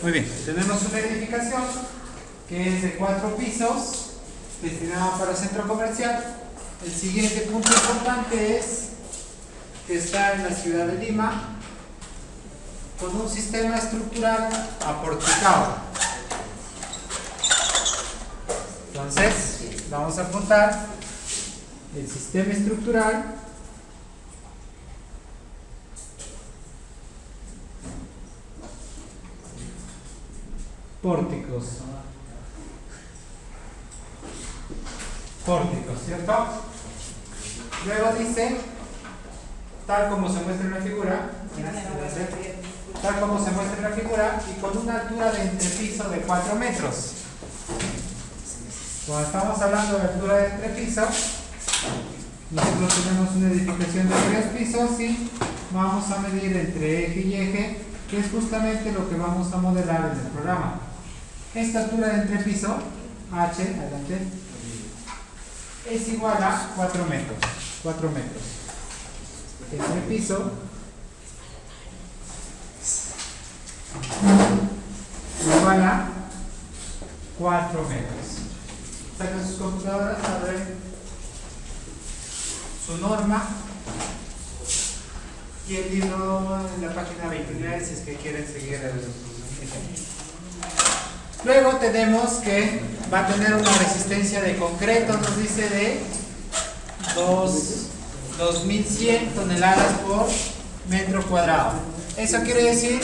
Muy bien, tenemos una edificación que es de 4 pisos, destinada para centro comercial. El siguiente punto importante es que está en la ciudad de Lima, con un sistema estructural aporticado. Entonces, vamos a apuntar el sistema estructural pórticos, ¿cierto? Luego dice, tal como se muestra en la figura, y con una altura de entrepiso de 4 metros. Cuando estamos hablando de altura de entrepiso, nosotros tenemos una edificación de 3 pisos y vamos a medir entre eje y eje, que es justamente lo que vamos a modelar en el programa. Esta altura de entrepiso, H, adelante, es igual a 4 metros. 4 metros. Entrepiso igual a 4 metros. Saquen sus computadoras, abren su norma y el libro en la página 29 si es que quieren seguir el ejemplo. Luego tenemos que va a tener una resistencia de concreto, nos dice de 2100 toneladas por metro cuadrado. Eso quiere decir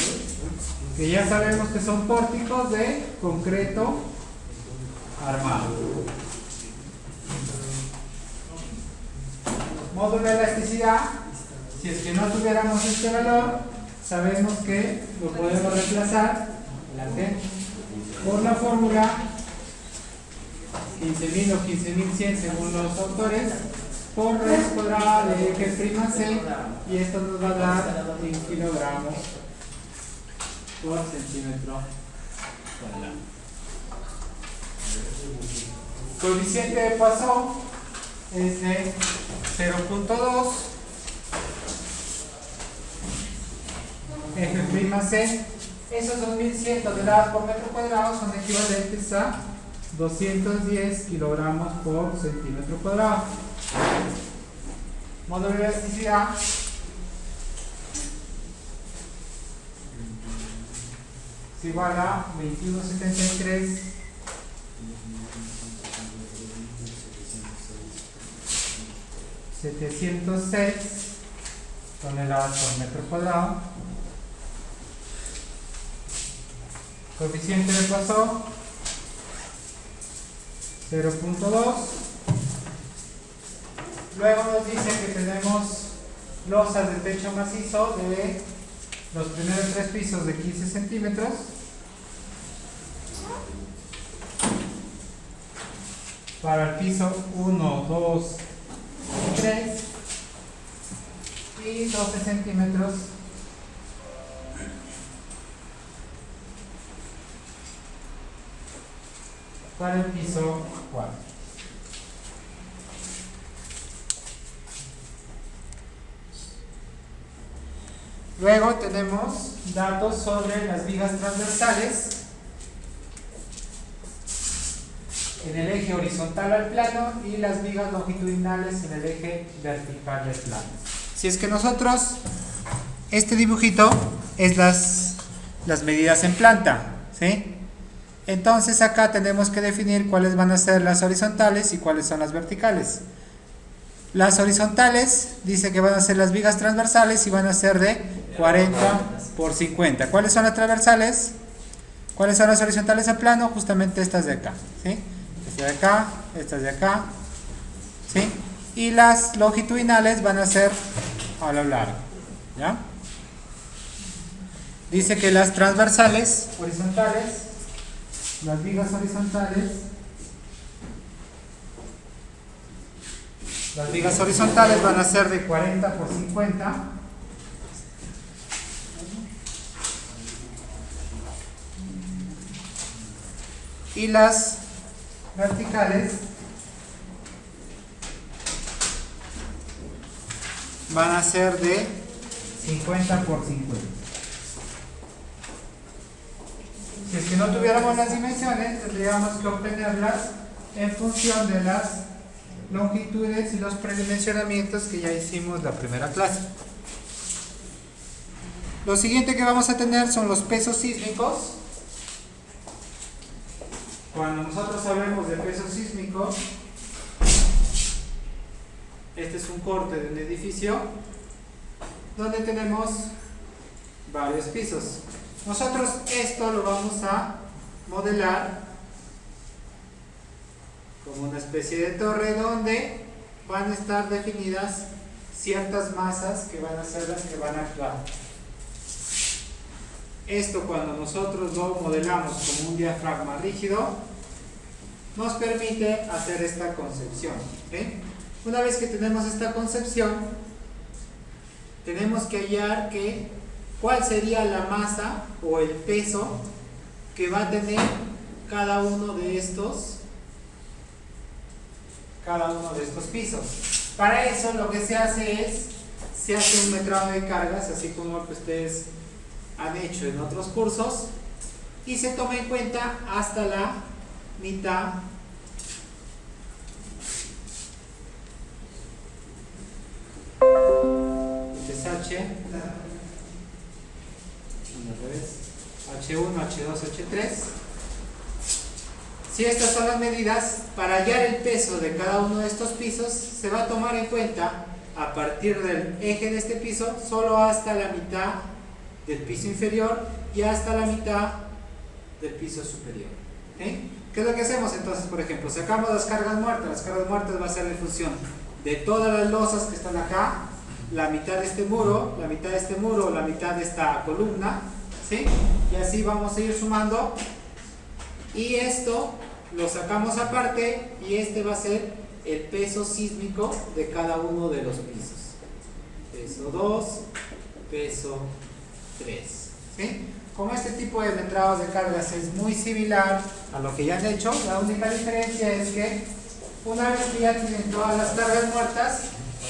que ya sabemos que son pórticos de concreto armado. Módulo de elasticidad, si es que no tuviéramos este valor, sabemos que lo podemos reemplazar por la fórmula 15.000 o 15.100 según los autores, por raíz cuadrada de eje prima c, y esto nos va a dar en kilogramos por centímetro cuadrado. Coeficiente de Poisson es de 0.2, eje prima c. Esos 2100 toneladas por metro cuadrado son equivalentes a 210 kilogramos por centímetro cuadrado. Módulo de elasticidad es igual a 21.73 706 toneladas por metro cuadrado. Coeficiente de Poisson 0.2. Luego nos dice que tenemos losas de techo macizo de los primeros 3 pisos de 15 centímetros. Para el piso 1, 2 y 3. Y 12 centímetros para el piso 4. Luego tenemos datos sobre las vigas transversales en el eje horizontal al plano y las vigas longitudinales en el eje vertical del plano. Si es que nosotros, este dibujito es las medidas en planta, ¿sí? Entonces acá tenemos que definir cuáles van a ser las horizontales y cuáles son las verticales. Las horizontales dice que van a ser las vigas transversales y van a ser de 40 por 50. ¿Cuáles son las transversales? ¿Cuáles son las horizontales a plano? Justamente estas de acá, ¿sí? Estas de acá, estas de acá, ¿sí? Y las longitudinales van a ser a lo largo, ¿ya? Dice que las transversales horizontales, las vigas horizontales, van a ser de 40 por 50. Y las verticales van a ser de 50 por 50. Si es que no tuviéramos las dimensiones, tendríamos que obtenerlas en función de las longitudes y los predimensionamientos que ya hicimos la primera clase. Lo siguiente que vamos a tener son los pesos sísmicos. Cuando nosotros hablemos de peso sísmico, este es un corte de un edificio donde tenemos varios pisos. Nosotros esto lo vamos a modelar como una especie de torre donde van a estar definidas ciertas masas que van a ser las que van a actuar. Esto, cuando nosotros lo modelamos como un diafragma rígido, nos permite hacer esta concepción. ¿Ven? Una vez que tenemos esta concepción, tenemos que hallar cuál sería la masa o el peso que va a tener cada uno de estos pisos. Para eso lo que se hace un metrado de cargas, así como lo que ustedes han hecho en otros cursos, y se toma en cuenta hasta la mitad es H1, H2, H3. Si estas son las medidas, para hallar el peso de cada uno de estos pisos, se va a tomar en cuenta a partir del eje de este piso, solo hasta la mitad del piso inferior y hasta la mitad del piso superior. ¿Okay? ¿Qué es lo que hacemos entonces? Por ejemplo, sacamos las cargas muertas. Las cargas muertas va a ser en función de todas las losas que están acá, la mitad de este muro, la mitad de este muro, la mitad de esta columna, ¿sí? Y así vamos a ir sumando, y esto lo sacamos aparte, y este va a ser el peso sísmico de cada uno de los pisos. Peso 2, peso 3, ¿sí? Como este tipo de metrados de cargas es muy similar a lo que ya han hecho, la única diferencia es que una vez que ya tienen todas las cargas muertas,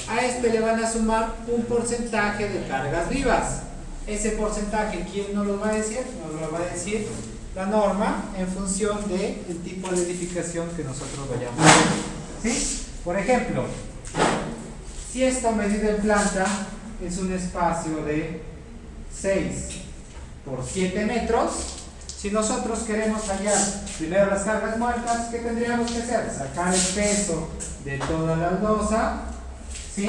a este le van a sumar un porcentaje de cargas vivas. Ese porcentaje, ¿quién nos lo va a decir? Nos lo va a decir la norma en función del tipo de edificación que nosotros vayamos a hacer, ¿sí? Por ejemplo, si esto medido en planta es un espacio de 6 por 7 metros, si nosotros queremos hallar primero las cargas muertas, ¿qué tendríamos que hacer? Sacar el peso de toda la losa, ¿sí?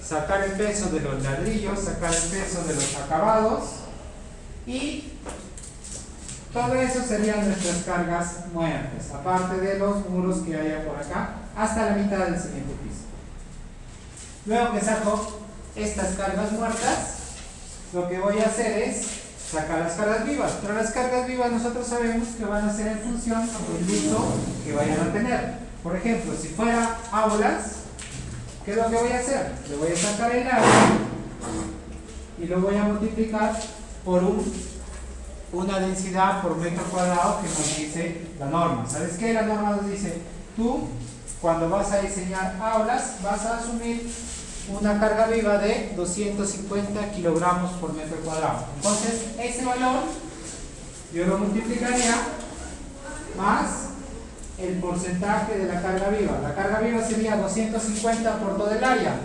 Sacar el peso de los ladrillos, sacar el peso de los acabados, y todo eso serían nuestras cargas muertas, aparte de los muros que haya por acá, hasta la mitad del siguiente piso. Luego que saco estas cargas muertas, lo que voy a hacer es sacar las cargas vivas, pero las cargas vivas nosotros sabemos que van a ser en función del uso que vayan a tener. Por ejemplo, si fuera aulas, ¿qué es lo que voy a hacer? Le voy a sacar el área y lo voy a multiplicar por una densidad por metro cuadrado que nos dice la norma. ¿Sabes qué? La norma nos dice, tú cuando vas a diseñar aulas vas a asumir una carga viva de 250 kilogramos por metro cuadrado. Entonces ese valor yo lo multiplicaría más el porcentaje de la carga viva. La carga viva sería 250 por todo el área,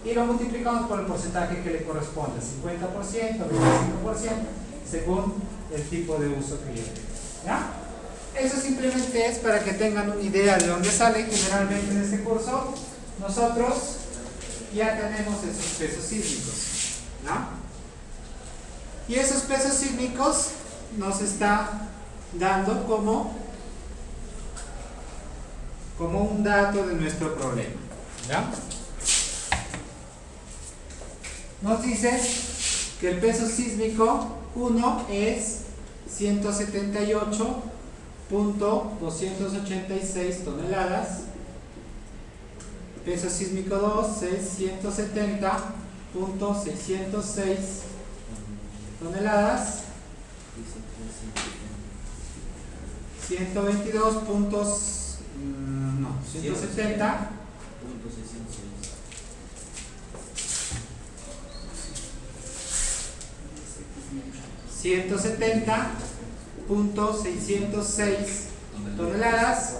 y lo multiplicamos por el porcentaje que le corresponde, 50%, 25%, según el tipo de uso que yo tenga. ¿Ya? Eso simplemente es para que tengan una idea de dónde sale. Generalmente en este curso nosotros ya tenemos esos pesos sísmicos, ¿no? Y esos pesos sísmicos nos está dando como un dato de nuestro problema, ¿ya? Nos dice que el peso sísmico 1 es 178.286 toneladas. Peso sísmico 2 es 170.606 toneladas. 170. 170 4.606 toneladas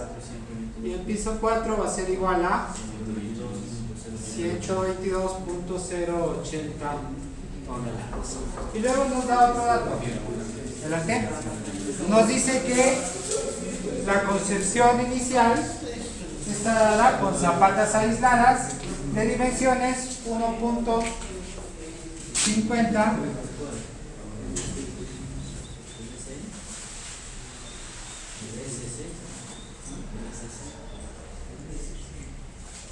y el piso 4 va a ser igual a 122.080 toneladas. Y luego nos da otro dato. Adelante. Nos dice que la concepción inicial está dada con zapatas aisladas de dimensiones 1.50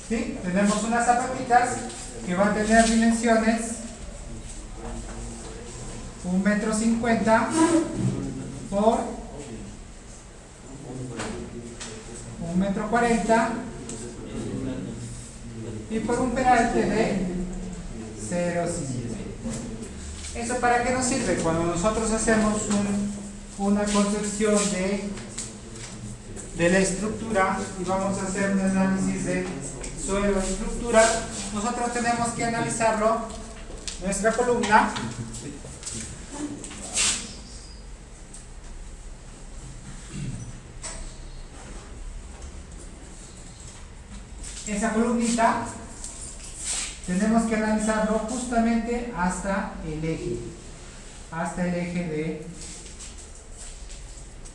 ¿sí? Tenemos unas zapatitas que van a tener dimensiones 1,50 m por 1,40 m y por un peralte de 0,5. ¿Eso para qué nos sirve? Cuando nosotros hacemos una concepción de la estructura y vamos a hacer un análisis de suelo estructura, nosotros tenemos que analizarlo, nuestra columna, esa columnita, tenemos que analizarlo justamente hasta el eje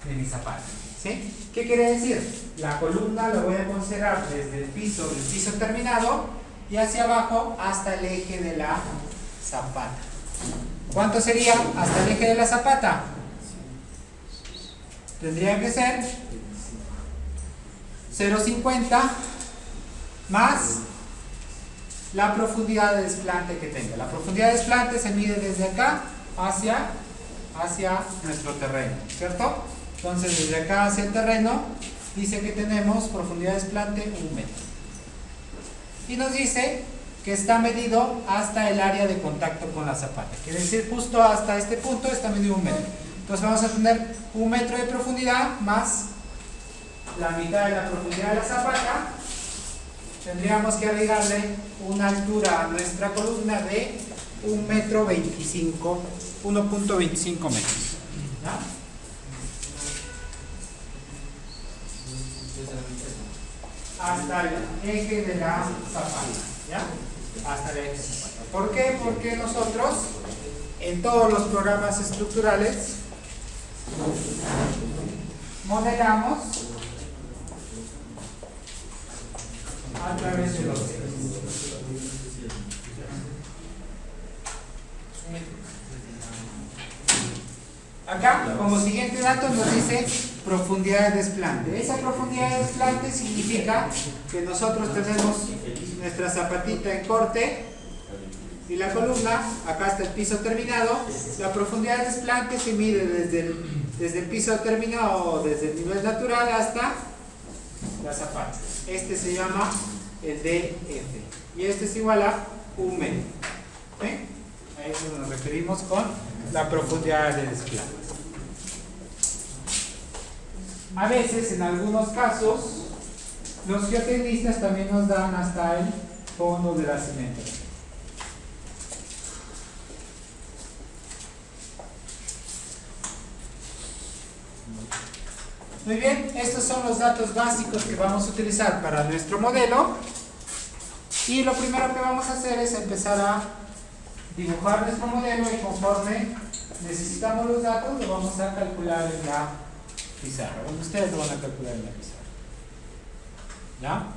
de mi zapato. ¿Sí? ¿Qué quiere decir? La columna la voy a considerar desde el piso terminado y hacia abajo hasta el eje de la zapata. ¿Cuánto sería hasta el eje de la zapata? Tendría que ser 0,50 más la profundidad de desplante que tenga. La profundidad de desplante se mide desde acá hacia nuestro terreno, ¿cierto? Entonces desde acá hacia el terreno dice que tenemos profundidad de desplante 1 metro y nos dice que está medido hasta el área de contacto con la zapata, quiere decir justo hasta este punto está medido 1 metro. Entonces vamos a tener 1 metro de profundidad más la mitad de la profundidad de la zapata. Tendríamos que agregarle una altura a nuestra columna de 1,25 metros. ¿Ya? Hasta el eje de la zapata. ¿Ya? Hasta el eje de la zapata. ¿Por qué? Porque nosotros en todos los programas estructurales modelamos a través de los ejes. Acá, como siguiente dato, nos dice profundidad de desplante. Esa profundidad de desplante significa que nosotros tenemos nuestra zapatita en corte y la columna, acá está el piso terminado. La profundidad de desplante se mide desde el piso terminado, desde el nivel natural hasta la zapata. Este se llama el DF y este es igual a 1 metro. ¿Sí? A eso nos referimos con la profundidad de desplante. A veces, en algunos casos, los geotecnistas también nos dan hasta el fondo de la cimentería. Muy bien, estos son los datos básicos que vamos a utilizar para nuestro modelo. Y lo primero que vamos a hacer es empezar a dibujar nuestro modelo y conforme necesitamos los datos lo vamos a calcular en la pizarra. Bueno, ustedes lo van a calcular en la pizarra. ¿Ya?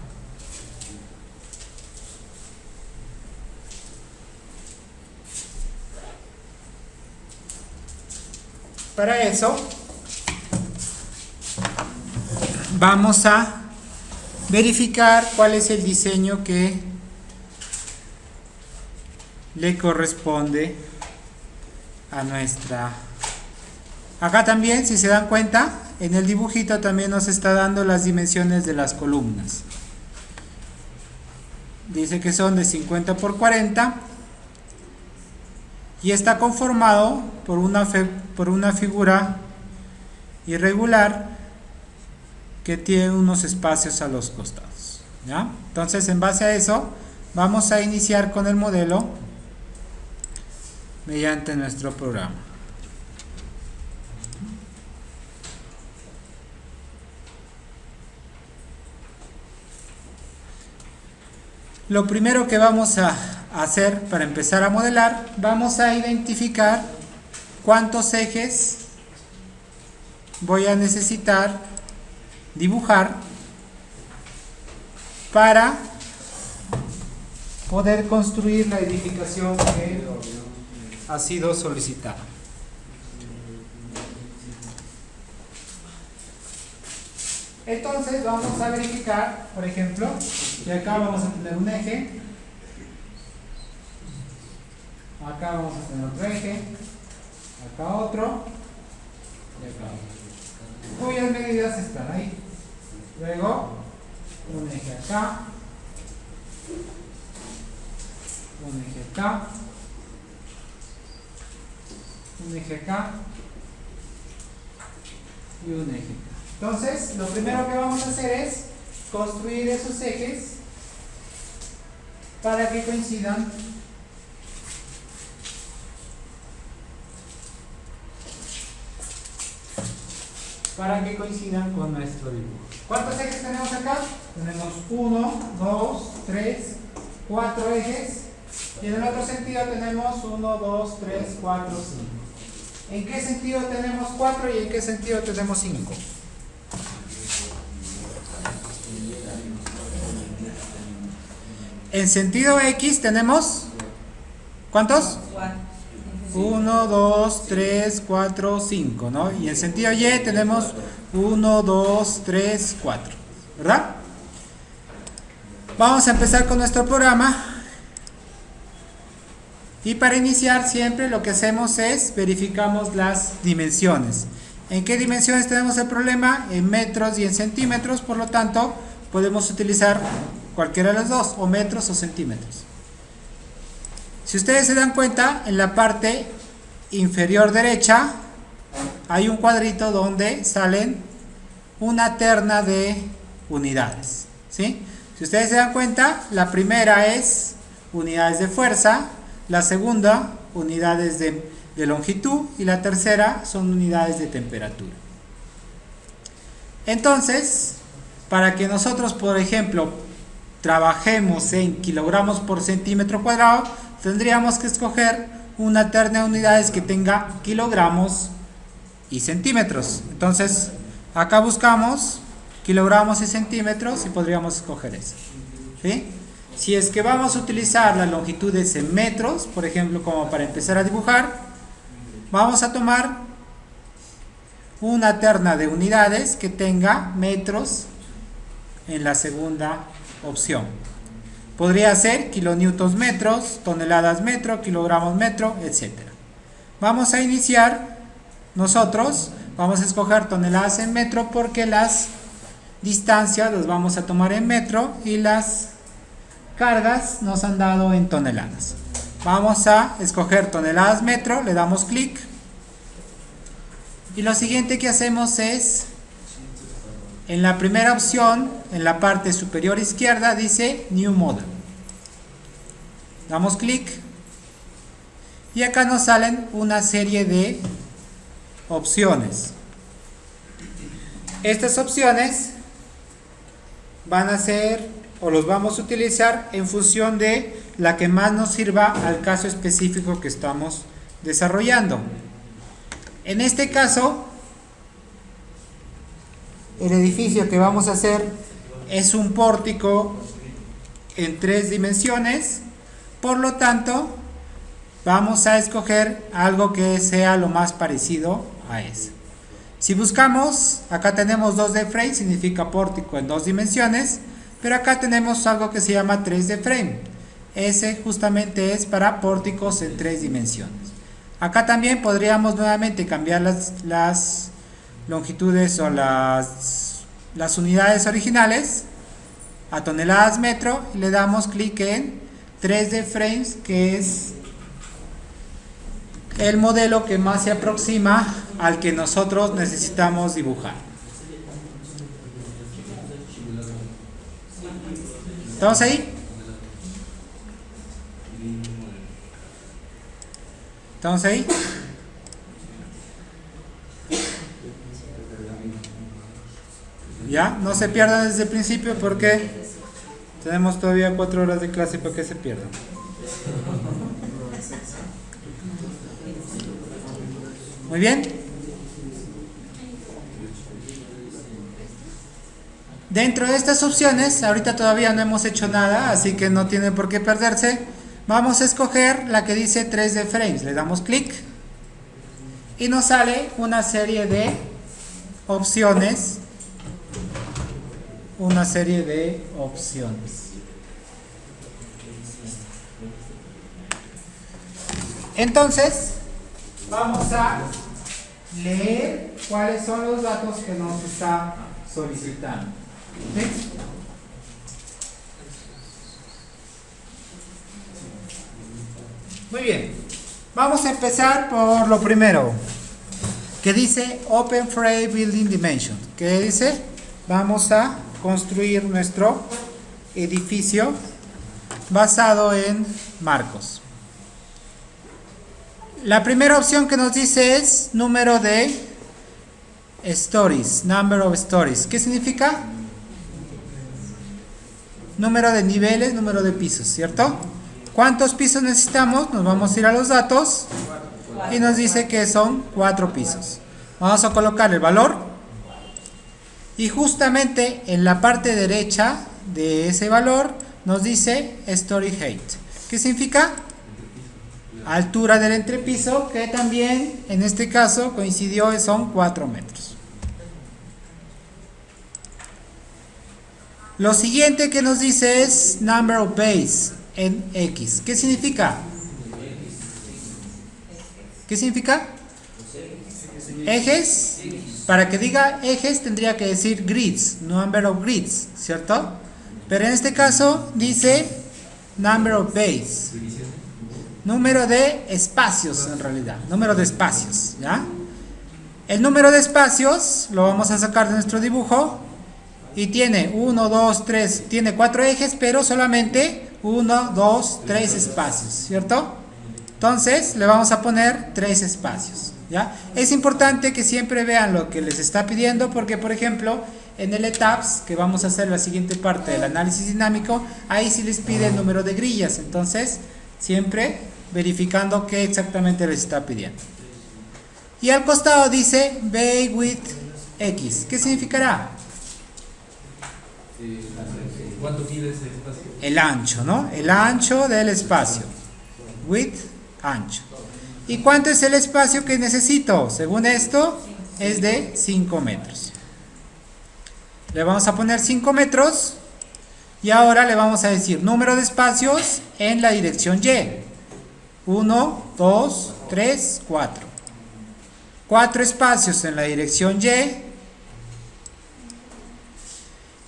Para eso vamos a verificar cuál es el diseño que le corresponde a nuestra. Acá también, si se dan cuenta, en el dibujito también nos está dando las dimensiones de las columnas. Dice que son de 50 por 40 y está conformado por una figura irregular que tiene unos espacios a los costados. ¿Ya? Entonces, en base a eso, vamos a iniciar con el modelo mediante nuestro programa. Lo primero que vamos a hacer para empezar a modelar, vamos a identificar cuántos ejes voy a necesitar dibujar para poder construir la edificación que ha sido solicitada. Entonces vamos a verificar, por ejemplo, que acá vamos a tener un eje, acá vamos a tener otro eje, acá otro y acá otro, cuyas medidas están ahí. Luego un eje acá, un eje acá, un eje acá y un eje acá. Entonces, lo primero que vamos a hacer es construir esos ejes para que coincidan con nuestro dibujo. ¿Cuántos ejes tenemos acá? Tenemos 1, 2, 3, 4 ejes. Y en el otro sentido tenemos 1, 2, 3, 4, 5. ¿En qué sentido tenemos 4 y en qué sentido tenemos 5? En sentido X tenemos, ¿cuántos? 1, 2, 3, 4, 5, ¿no? Y en sentido Y tenemos 1, 2, 3, 4, ¿verdad? Vamos a empezar con nuestro programa. Y para iniciar siempre lo que hacemos es verificamos las dimensiones. ¿En qué dimensiones tenemos el problema? En metros y en centímetros, por lo tanto podemos utilizar cualquiera de los dos, o metros o centímetros. Si ustedes se dan cuenta, en la parte inferior derecha hay un cuadrito donde salen una terna de unidades, ¿sí? Si ustedes se dan cuenta, la primera es unidades de fuerza, la segunda unidades de longitud y la tercera son unidades de temperatura. Entonces, para que nosotros, por ejemplo, trabajemos en kilogramos por centímetro cuadrado, tendríamos que escoger una terna de unidades que tenga kilogramos y centímetros. Entonces, acá buscamos kilogramos y centímetros y podríamos escoger eso, ¿sí? Si es que vamos a utilizar las longitudes en metros, por ejemplo, como para empezar a dibujar, vamos a tomar una terna de unidades que tenga metros en la segunda opción. Podría ser kilonewtons metros, toneladas metro, kilogramos metro, etc. Vamos a iniciar nosotros, vamos a escoger toneladas en metro porque las distancias las vamos a tomar en metro y las cargas nos han dado en toneladas. Vamos a escoger toneladas metro, le damos clic y lo siguiente que hacemos es, en la primera opción, en la parte superior izquierda dice New Model. Damos clic y acá nos salen una serie de opciones. Estas opciones van a ser o los vamos a utilizar en función de la que más nos sirva al caso específico que estamos desarrollando. En este caso, el edificio que vamos a hacer es un pórtico en 3 dimensiones, por lo tanto vamos a escoger algo que sea lo más parecido a eso. Si buscamos, acá tenemos 2D frame, significa pórtico en 2 dimensiones, pero acá tenemos algo que se llama 3D frame. Ese justamente es para pórticos en 3 dimensiones. Acá también podríamos nuevamente cambiar las longitudes o las unidades originales a toneladas metro y le damos clic en 3D frames, que es el modelo que más se aproxima al que nosotros necesitamos dibujar. ¿Estamos ahí? ¿Estamos ahí? ¿Ya? No se pierdan desde el principio porque Tenemos todavía 4 horas de clase para que se pierdan. Muy bien. Dentro de estas opciones, ahorita todavía no hemos hecho nada, así que no tiene por qué perderse. Vamos a escoger la que dice 3D frames. Le damos clic y nos sale una serie de opciones. Entonces, vamos a leer cuáles son los datos que nos está solicitando. ¿Sí? Muy bien, vamos a empezar por lo primero, que dice Open Frame Building Dimension. ¿Qué dice? Vamos a construir nuestro edificio basado en marcos. La primera opción que nos dice es número de stories, number of stories. ¿Qué significa? Número de niveles, número de pisos, ¿cierto? ¿Cuántos pisos necesitamos? Nos vamos a ir a los datos y nos dice que son 4 pisos. Vamos a colocar el valor y justamente en la parte derecha de ese valor nos dice story height. ¿Qué significa? Altura del entrepiso, que también en este caso coincidió, son 4 metros. Lo siguiente que nos dice es number of bays en X. ¿Qué significa? ¿Qué significa? Ejes. Para que diga ejes tendría que decir grids, number of grids, ¿cierto? Pero en este caso dice number of bays. Número de espacios en realidad, número de espacios, ¿ya? El número de espacios lo vamos a sacar de nuestro dibujo y tiene 1, 2, 3, tiene 4 ejes, pero solamente 1, 2, 3 espacios, ¿cierto? Entonces le vamos a poner 3 espacios, ¿ya? Es importante que siempre vean lo que les está pidiendo porque, por ejemplo, en el ETABS, que vamos a hacer la siguiente parte del análisis dinámico, ahí sí les pide el número de grillas, entonces siempre verificando qué exactamente les está pidiendo. Y al costado dice bay width X. ¿Qué significará? ¿Cuánto mide ese espacio? El ancho, ¿no? El ancho del espacio. Width, ancho. ¿Y cuánto es el espacio que necesito? Según esto, es de 5 metros. Le vamos a poner 5 metros. Y ahora le vamos a decir número de espacios en la dirección Y. 1, 2, 3, 4. 4 espacios en la dirección Y.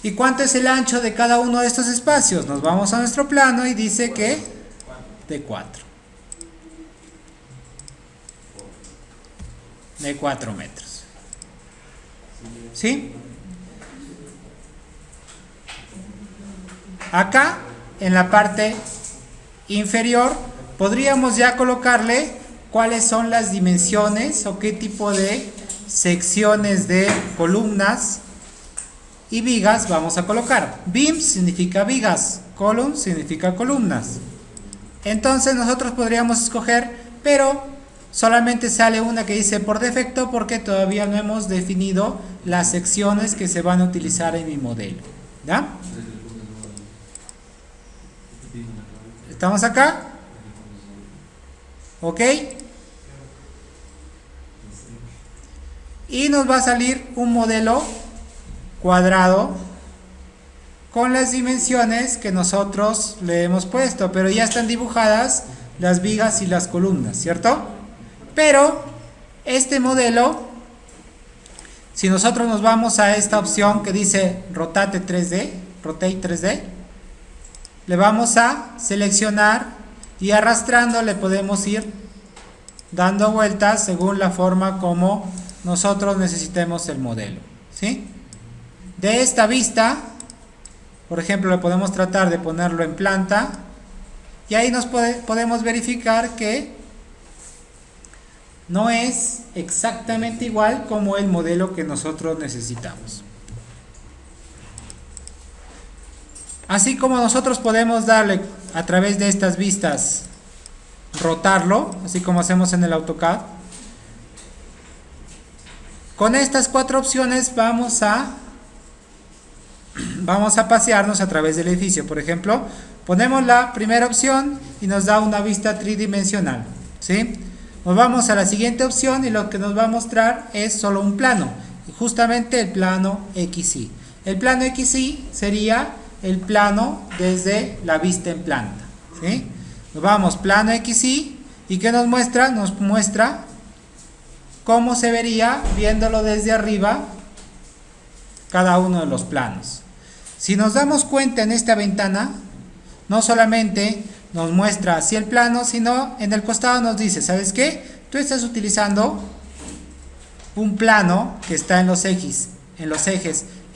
¿Y cuánto es el ancho de cada uno de estos espacios? Nos vamos a nuestro plano y dice que de 4. De 4 metros. ¿Sí? Acá, en la parte inferior, podríamos ya colocarle cuáles son las dimensiones o qué tipo de secciones de columnas y vigas vamos a colocar. Beam significa vigas, column significa columnas. Entonces nosotros podríamos escoger, pero solamente sale una que dice por defecto porque todavía no hemos definido las secciones que se van a utilizar en mi modelo. ¿Ya? ¿Estamos acá? ¿Ok? Y nos va a salir un modelo cuadrado con las dimensiones que nosotros le hemos puesto, pero ya están dibujadas las vigas y las columnas, ¿cierto? Pero este modelo, si nosotros nos vamos a esta opción que dice Rotate 3D, le vamos a seleccionar y arrastrando le podemos ir dando vueltas según la forma como nosotros necesitemos el modelo, ¿sí? De esta vista, por ejemplo, le podemos tratar de ponerlo en planta y ahí nos podemos verificar que no es exactamente igual como el modelo que nosotros necesitamos. Así como nosotros podemos darle a través de estas vistas, rotarlo, así como hacemos en el AutoCAD. Con estas 4 opciones vamos a pasearnos a través del edificio. Por ejemplo, ponemos la primera opción y nos da una vista tridimensional, ¿sí? Nos vamos a la siguiente opción y lo que nos va a mostrar es solo un plano, justamente el plano XY. El plano XY sería el plano desde la vista en planta, ¿sí? Nos vamos plano XY y ¿qué nos muestra? Nos muestra cómo se vería viéndolo desde arriba cada uno de los planos. Si nos damos cuenta en esta ventana, no solamente nos muestra así el plano, sino en el costado nos dice, ¿sabes qué? Tú estás utilizando un plano que está en los ejes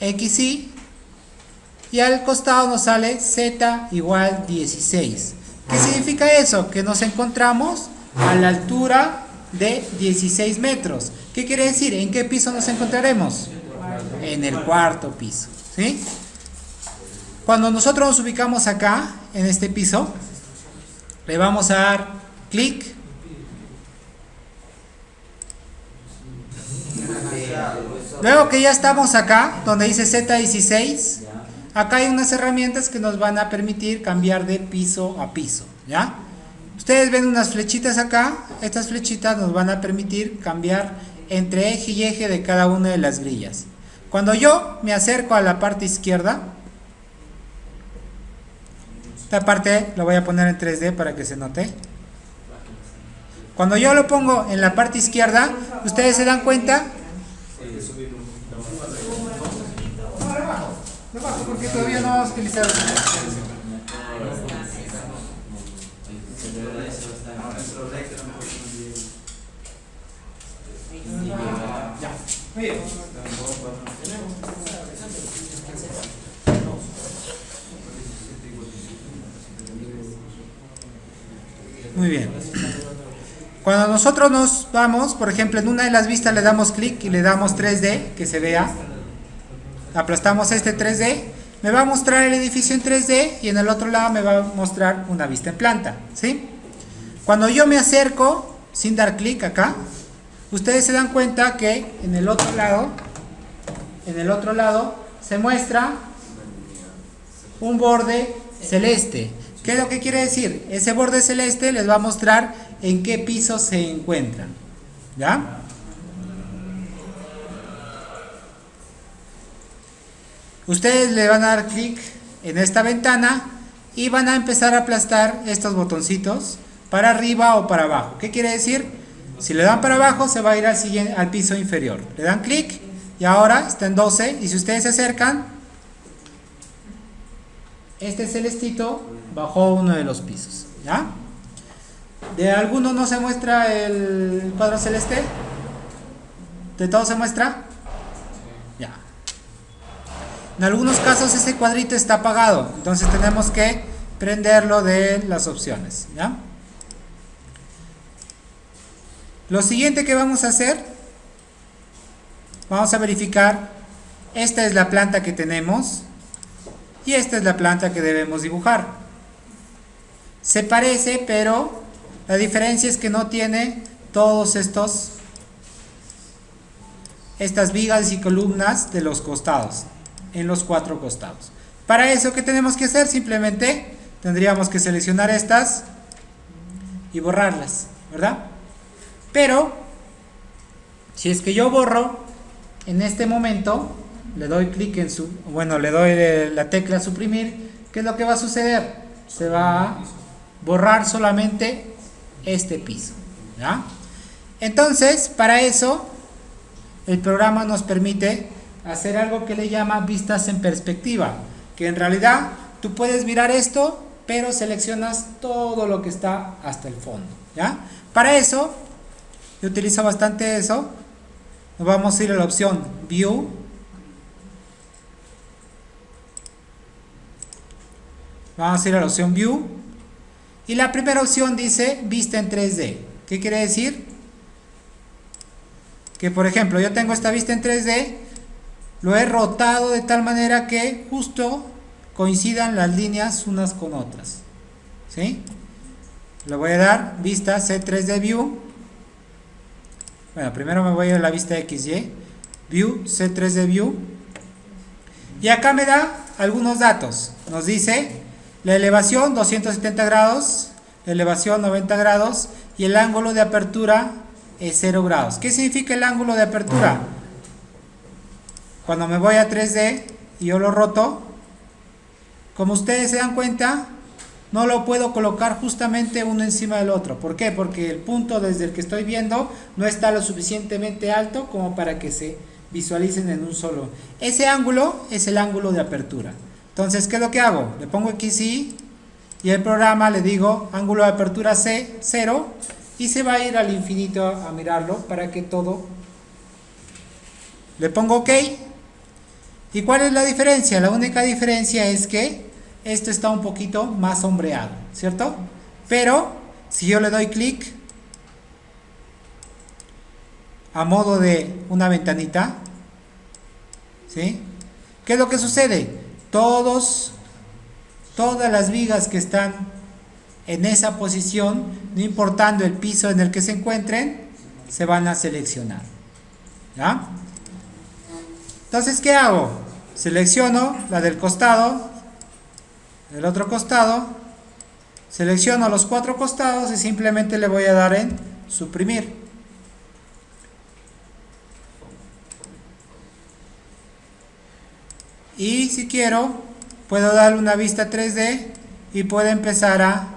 XY y al costado nos sale Z igual 16. ¿Qué significa eso? Que nos encontramos a la altura de 16 metros. ¿Qué quiere decir? ¿En qué piso nos encontraremos? En el 4.º piso, ¿sí? Cuando nosotros nos ubicamos acá, en este piso, le vamos a dar clic. Luego que ya estamos acá, donde dice Z16, acá hay unas herramientas que nos van a permitir cambiar de piso a piso, ¿ya? Ustedes ven unas flechitas acá, estas flechitas nos van a permitir cambiar entre eje y eje de cada una de las grillas. Cuando yo me acerco a la parte izquierda, esta parte lo voy a poner en 3D para que se note. Cuando yo lo pongo en la parte izquierda, ustedes se dan cuenta. No, bajo, porque todavía no vamos a utilizar. Ya. Muy bien. Muy bien. Cuando nosotros nos vamos, por ejemplo, en una de las vistas le damos clic y le damos 3D, que se vea. Aplastamos este 3D, me va a mostrar el edificio en 3D y en el otro lado me va a mostrar una vista en planta, ¿sí? Cuando yo me acerco sin dar clic acá, ustedes se dan cuenta que en el otro lado se muestra un borde celeste. ¿Qué es lo que quiere decir? Ese borde celeste les va a mostrar en qué piso se encuentran, ¿ya? Ustedes le van a dar clic en esta ventana y van a empezar a aplastar estos botoncitos para arriba o para abajo. ¿Qué quiere decir? Si le dan para abajo se va a ir al piso inferior. Le dan clic y ahora está en 12 y si ustedes se acercan, este celestito bajó uno de los pisos, ¿ya? ¿De alguno no se muestra el cuadro celeste? ¿De todo se muestra? Ya. En algunos casos ese cuadrito está apagado, entonces tenemos que prenderlo de las opciones, ¿ya? Lo siguiente que vamos a hacer, vamos a verificar, esta es la planta que tenemos y esta es la planta que debemos dibujar. Se parece, pero la diferencia es que no tiene todos estas vigas y columnas de los costados, en los 4 costados. Para eso, ¿qué tenemos que hacer? Simplemente tendríamos que seleccionar estas y borrarlas, ¿verdad? Pero si es que yo borro en este momento, le doy clic en le doy la tecla suprimir, ¿qué es lo que va a suceder? Se va a borrar solamente este piso, ¿ya? Entonces, para eso el programa nos permite hacer algo que le llama vistas en perspectiva, que en realidad tú puedes mirar esto, pero seleccionas todo lo que está hasta el fondo, ¿ya? Para eso, yo utilizo bastante eso. Nos vamos a ir a la opción View. Vamos a ir a la opción View. Y la primera opción dice Vista en 3D. ¿Qué quiere decir? Que por ejemplo, yo tengo esta vista en 3D, lo he rotado de tal manera que justo coincidan las líneas unas con otras. ¿Sí? Le voy a dar vista C3 de View. Bueno, primero me voy a ir a la vista XY. View, C3 de View. Y acá me da algunos datos. Nos dice la elevación 270 grados, la elevación 90 grados y el ángulo de apertura es 0 grados. ¿Qué significa el ángulo de apertura? Cuando me voy a 3D y yo lo roto, como ustedes se dan cuenta, no lo puedo colocar justamente uno encima del otro. ¿Por qué? Porque el punto desde el que estoy viendo no está lo suficientemente alto como para que se visualicen en un solo. Ese ángulo es el ángulo de apertura. Entonces, ¿qué es lo que hago? Le pongo XY y el programa le digo ángulo de apertura C, 0, y se va a ir al infinito a mirarlo para que todo. Le pongo OK. ¿Y cuál es la diferencia? La única diferencia es que esto está un poquito más sombreado, ¿cierto? Pero si yo le doy clic a modo de una ventanita, ¿sí? ¿Qué es lo que sucede? Todas las vigas que están en esa posición, no importando el piso en el que se encuentren, se van a seleccionar. ¿Ya? Entonces, ¿qué hago? Selecciono la del costado, el otro costado, selecciono los 4 costados y simplemente le voy a dar en suprimir. Y si quiero, puedo darle una vista 3D y puedo empezar a...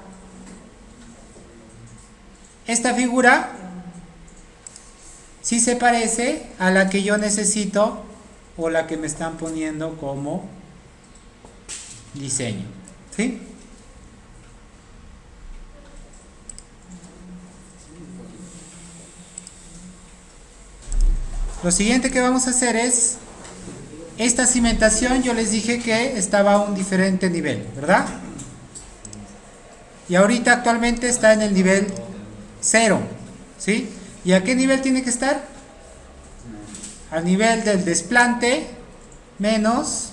Esta figura sí se parece a la que yo necesito o la que me están poniendo como diseño. ¿Sí? Lo siguiente que vamos a hacer es... Esta cimentación yo les dije que estaba a un diferente nivel, ¿verdad? Y ahorita actualmente está en el nivel 0, ¿sí? ¿Y a qué nivel tiene que estar? Al nivel del desplante menos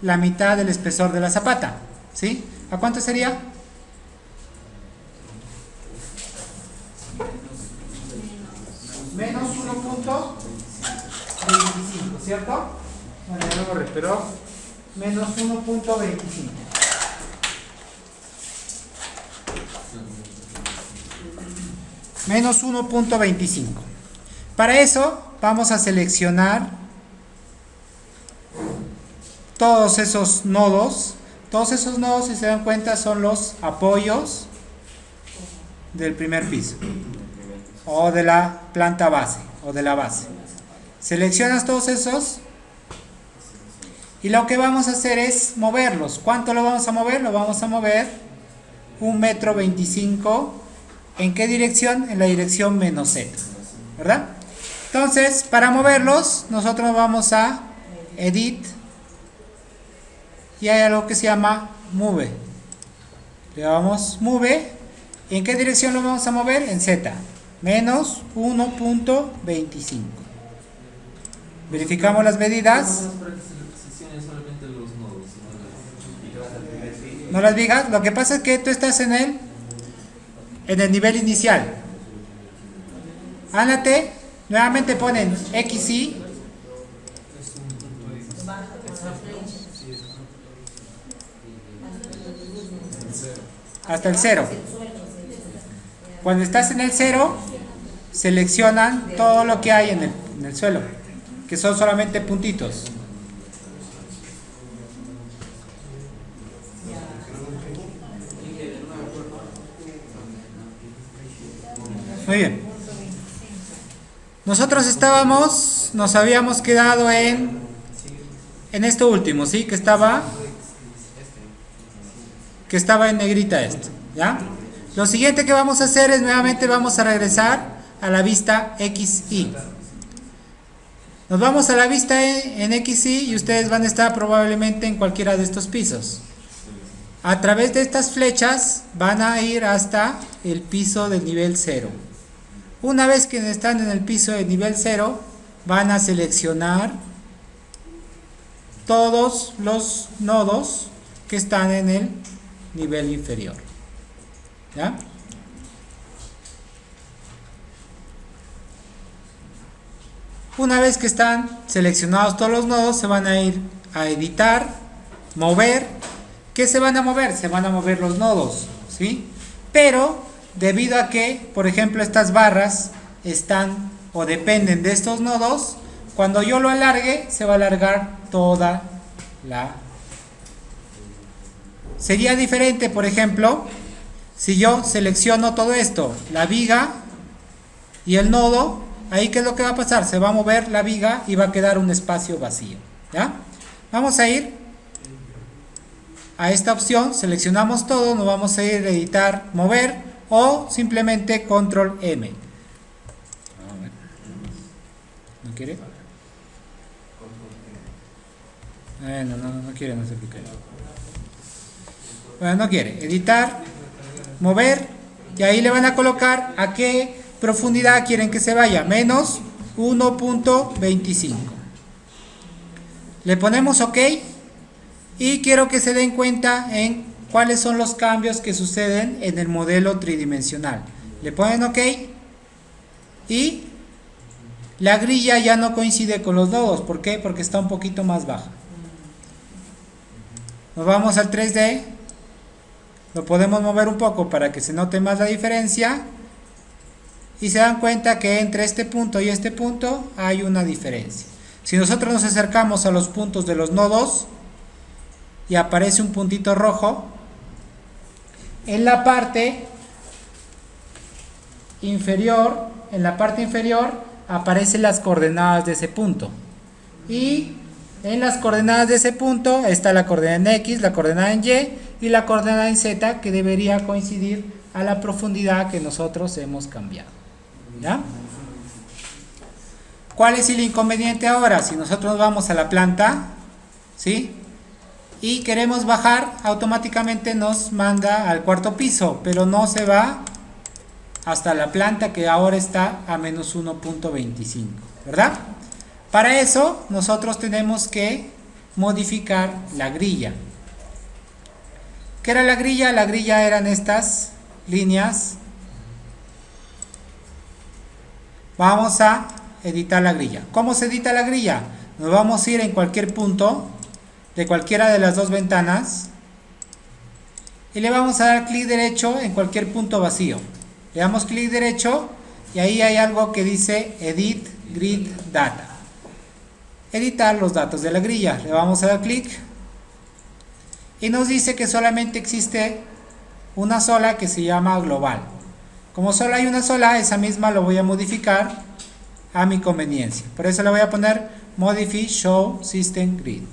la mitad del espesor de la zapata, ¿sí? ¿A cuánto sería? Menos 1.25, ¿cierto? Bueno, ya lo borré, pero menos 1.25. Menos 1.25. Para eso vamos a seleccionar todos esos nodos. Todos esos nodos, si se dan cuenta, son los apoyos del primer piso o de la planta base o de la base. Seleccionas todos esos y lo que vamos a hacer es moverlos. ¿Cuánto lo vamos a mover? Lo vamos a mover 1,25 m. ¿En qué dirección? En la dirección menos z, ¿verdad? Entonces, para moverlos, nosotros vamos a Edit y hay algo que se llama Move. Le damos Move. ¿Y en qué dirección lo vamos a mover? En z, menos 1.25. Verificamos las medidas. No las vigas. Lo que pasa es que tú estás en el nivel inicial. Ándate, nuevamente ponen XY hasta el 0. Cuando estás en el 0, seleccionan todo lo que hay en el suelo, que son solamente puntitos. Muy bien. Nosotros nos habíamos quedado en esto último, ¿sí? Que estaba en negrita esto, ¿ya? Lo siguiente que vamos a hacer es nuevamente vamos a regresar a la vista XY. Nos vamos a la vista en XY y ustedes van a estar probablemente en cualquiera de estos pisos. A través de estas flechas van a ir hasta el piso del nivel 0. Una vez que están en el piso del nivel 0, van a seleccionar todos los nodos que están en el nivel inferior. ¿Ya? Una vez que están seleccionados todos los nodos, se van a ir a editar, mover. ¿Qué se van a mover? Se van a mover los nodos, ¿sí? Pero debido a que, por ejemplo, estas barras están o dependen de estos nodos, cuando yo lo alargue, se va a alargar toda la... Sería diferente, por ejemplo, si yo selecciono todo esto, la viga y el nodo, ahí ¿qué es lo que va a pasar? Se va a mover la viga y va a quedar un espacio vacío, ¿ya? Vamos a ir a esta opción, seleccionamos todo, nos vamos a ir a editar, mover o simplemente control M. ¿No quiere? No quiere, no sé por qué. Bueno, no quiere. Editar, mover, y ahí le van a colocar a qué profundidad quieren que se vaya. Menos 1.25. Le ponemos OK y quiero que se den cuenta en cuáles son los cambios que suceden en el modelo tridimensional. Le ponen OK y la grilla ya no coincide con los nodos. ¿Por qué? Porque está un poquito más baja. Nos vamos al 3D. Lo podemos mover un poco para que se note más la diferencia. Y se dan cuenta que entre este punto y este punto hay una diferencia. Si nosotros nos acercamos a los puntos de los nodos y aparece un puntito rojo, en la parte inferior, aparecen las coordenadas de ese punto. Y en las coordenadas de ese punto está la coordenada en X, la coordenada en Y y la coordenada en Z, que debería coincidir a la profundidad que nosotros hemos cambiado. ¿Ya? ¿Cuál es el inconveniente ahora? Si nosotros vamos a la planta, ¿sí? Y queremos bajar, automáticamente nos manda al cuarto piso, pero no se va hasta la planta, que ahora está a menos 1.25, ¿verdad? Para eso nosotros tenemos que modificar la grilla. ¿Qué era la grilla? La grilla eran estas líneas. Vamos a editar la grilla. ¿Cómo se edita la grilla? Nos vamos a ir en cualquier punto de cualquiera de las dos ventanas y le vamos a dar clic derecho en cualquier punto vacío. Le damos clic derecho y ahí hay algo que dice Edit Grid Data. Editar los datos de la grilla. Le vamos a dar clic y nos dice que solamente existe una sola, que se llama global. Como solo hay una sola, esa misma lo voy a modificar a mi conveniencia. Por eso le voy a poner Modify Show System Grid.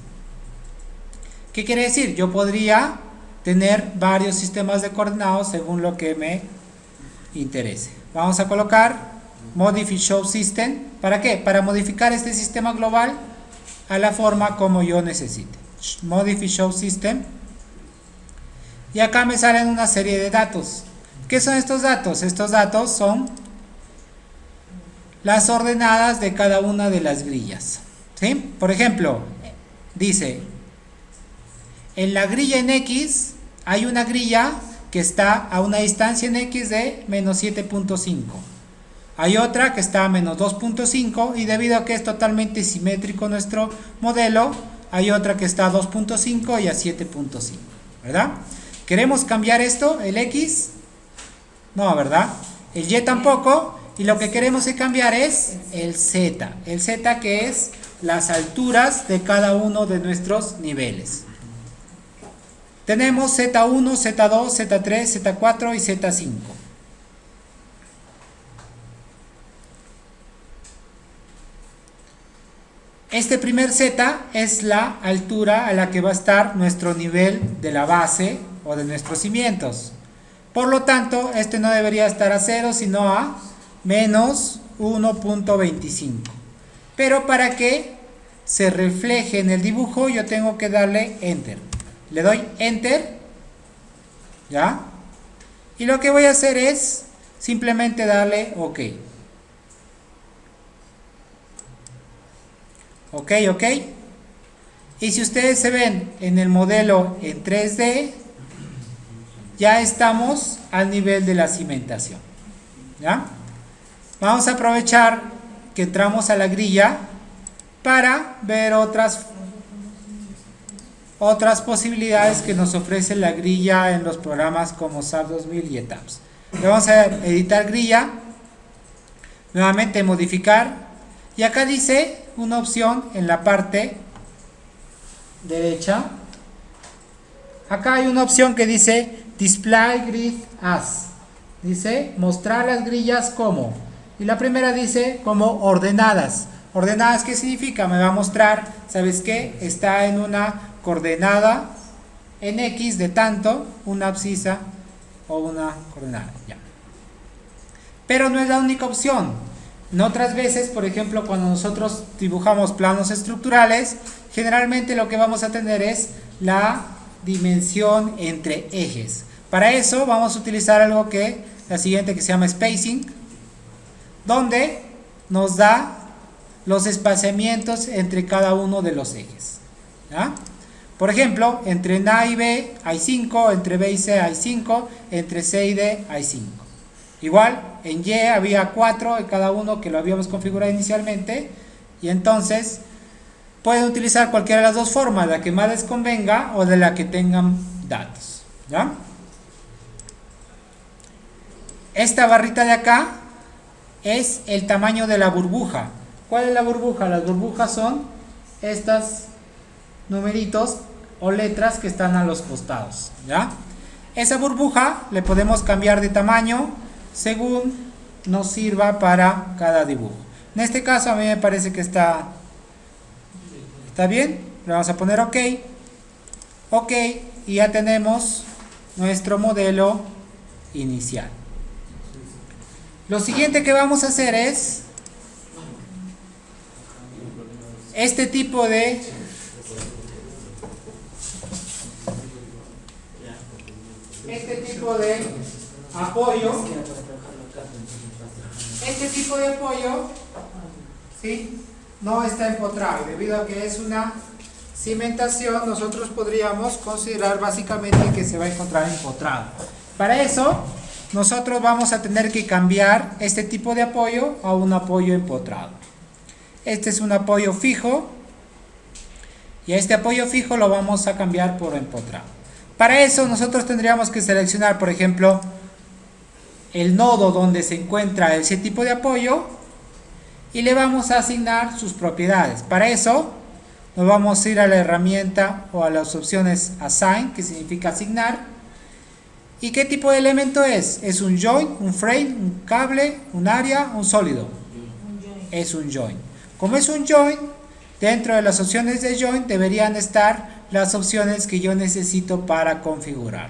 ¿Qué quiere decir? Yo podría tener varios sistemas de coordenados según lo que me interese. Vamos a colocar Modify Show System. ¿Para qué? Para modificar este sistema global a la forma como yo necesite. Modify Show System. Y acá me salen una serie de datos. ¿Qué son estos datos? Estos datos son las ordenadas de cada una de las grillas, ¿sí? Por ejemplo, dice, en la grilla en X hay una grilla que está a una distancia en X de menos 7.5. Hay otra que está a menos 2.5 y debido a que es totalmente simétrico nuestro modelo, hay otra que está a 2.5 y a 7.5, ¿verdad? ¿Queremos cambiar esto? ¿El X? No, ¿verdad? El Y tampoco. Y lo que queremos cambiar es el Z. El Z, que es las alturas de cada uno de nuestros niveles. Tenemos Z1, Z2, Z3, Z4 y Z5. Este primer Z es la altura a la que va a estar nuestro nivel de la base o de nuestros cimientos. Por lo tanto, este no debería estar a 0, sino a menos 1.25. Pero para que se refleje en el dibujo, yo tengo que darle Enter. Le doy Enter, ¿ya? Y lo que voy a hacer es simplemente darle OK. OK. Y si ustedes se ven en el modelo en 3D, ya estamos al nivel de la cimentación. ¿Ya? Vamos a aprovechar que entramos a la grilla para ver otras posibilidades que nos ofrece la grilla en los programas como SAP 2000 y ETAPS. Le vamos a editar grilla, nuevamente modificar, y acá dice una opción en la parte derecha. Acá hay una opción que dice Display Grid As, dice mostrar las grillas como, y la primera dice como ordenadas. Ordenadas, ¿qué significa? Me va a mostrar, ¿sabes qué? Está en una coordenada en X de tanto, una abscisa o una coordenada, ya. Pero no es la única opción. En otras veces, por ejemplo, cuando nosotros dibujamos planos estructurales, generalmente lo que vamos a tener es la dimensión entre ejes. Para eso vamos a utilizar algo que, la siguiente, que se llama spacing, donde nos da los espaciamientos entre cada uno de los ejes. ¿Ya? Por ejemplo, entre A y B hay 5, entre B y C hay 5, entre C y D hay 5. Igual, en Y había 4 en cada uno que lo habíamos configurado inicialmente, y entonces pueden utilizar cualquiera de las dos formas, la que más les convenga o de la que tengan datos. ¿Ya? Esta barrita de acá es el tamaño de la burbuja. ¿Cuál es la burbuja? Las burbujas son estos numeritos o letras que están a los costados. ¿Ya? Esa burbuja le podemos cambiar de tamaño según nos sirva para cada dibujo. En este caso a mí me parece que está bien. Le vamos a poner OK. OK, y ya tenemos nuestro modelo inicial. Lo siguiente que vamos a hacer es este tipo de apoyo. Este tipo de apoyo, ¿sí?, no está empotrado. Debido a que es una cimentación, nosotros podríamos considerar básicamente que se va a encontrar empotrado. Para eso, nosotros vamos a tener que cambiar este tipo de apoyo a un apoyo empotrado. Este es un apoyo fijo, y a este apoyo fijo lo vamos a cambiar por empotrado. Para eso nosotros tendríamos que seleccionar, por ejemplo, el nodo donde se encuentra ese tipo de apoyo, y le vamos a asignar sus propiedades. Para eso nos vamos a ir a la herramienta o a las opciones Assign, que significa asignar. ¿Y qué tipo de elemento es? ¿Es un join, un frame, un cable, un área, un sólido? Es un join. Como es un join, dentro de las opciones de join deberían estar las opciones que yo necesito para configurar.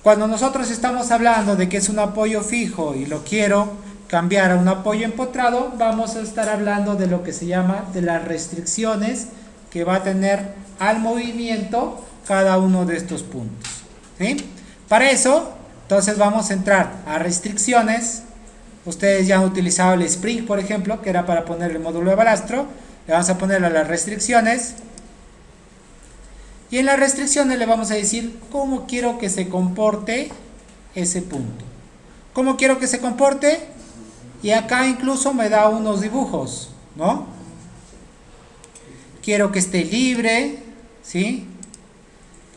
Cuando nosotros estamos hablando de que es un apoyo fijo y lo quiero cambiar a un apoyo empotrado, vamos a estar hablando de lo que se llama de las restricciones que va a tener al movimiento cada uno de estos puntos. ¿Sí? Para eso, entonces vamos a entrar a restricciones. Ustedes ya han utilizado el Spring, por ejemplo, que era para poner el módulo de balastro. Le vamos a poner a las restricciones. Y en las restricciones le vamos a decir cómo quiero que se comporte ese punto. ¿Cómo quiero que se comporte? Y acá incluso me da unos dibujos, ¿no? Quiero que esté libre, ¿sí?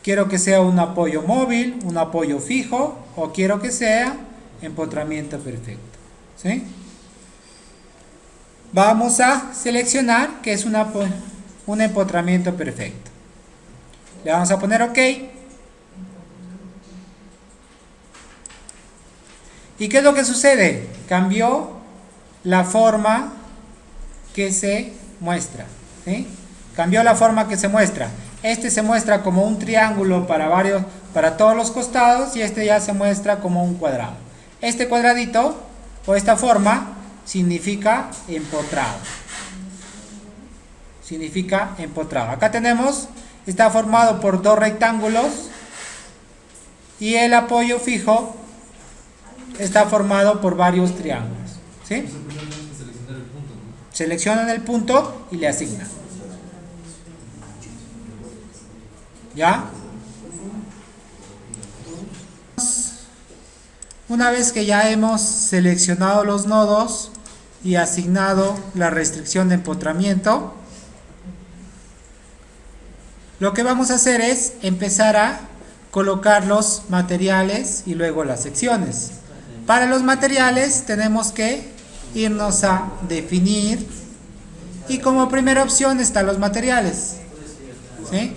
Quiero que sea un apoyo móvil, un apoyo fijo, o quiero que sea empotramiento perfecto, ¿sí? Vamos a seleccionar que es un empotramiento perfecto. Le vamos a poner OK. ¿Y qué es lo que sucede? Cambió la forma que se muestra, ¿sí? Cambió la forma que se muestra. Este se muestra como un triángulo para todos los costados, y este ya se muestra como un cuadrado. Este cuadradito o esta forma significa empotrado. Significa empotrado. Acá tenemos, está formado por dos rectángulos, y el apoyo fijo está formado por varios triángulos, ¿sí? Seleccionar el punto, ¿no? Seleccionan el punto y le asignan. ¿Ya? Una vez que ya hemos seleccionado los nodos y asignado la restricción de empotramiento, lo que vamos a hacer es empezar a colocar los materiales y luego las secciones. Para los materiales tenemos que irnos a definir y como primera opción están los materiales. ¿Sí?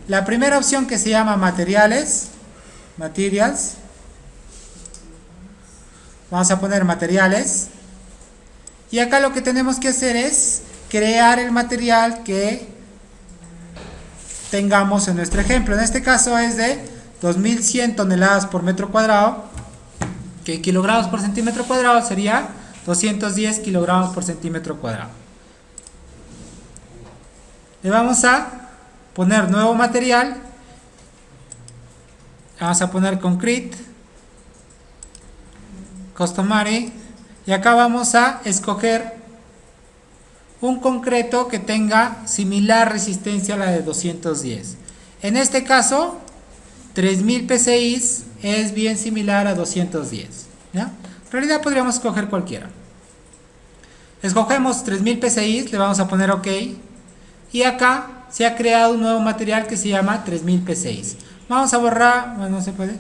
La primera opción que se llama materials, vamos a poner materiales y acá lo que tenemos que hacer es crear el material que tengamos en nuestro ejemplo. En este caso es de 2100 toneladas por metro cuadrado, que kilogramos por centímetro cuadrado sería 210 kilogramos por centímetro cuadrado. Le vamos a poner nuevo material, vamos a poner concrete, customary, y acá vamos a escoger un concreto que tenga similar resistencia a la de 210. En este caso 3000 psi es bien similar a 210, ¿ya? En realidad podríamos escoger cualquiera. Escogemos 3000 psi, le vamos a poner OK y acá se ha creado un nuevo material que se llama 3000 psi. Vamos a borrar, bueno, no se puede.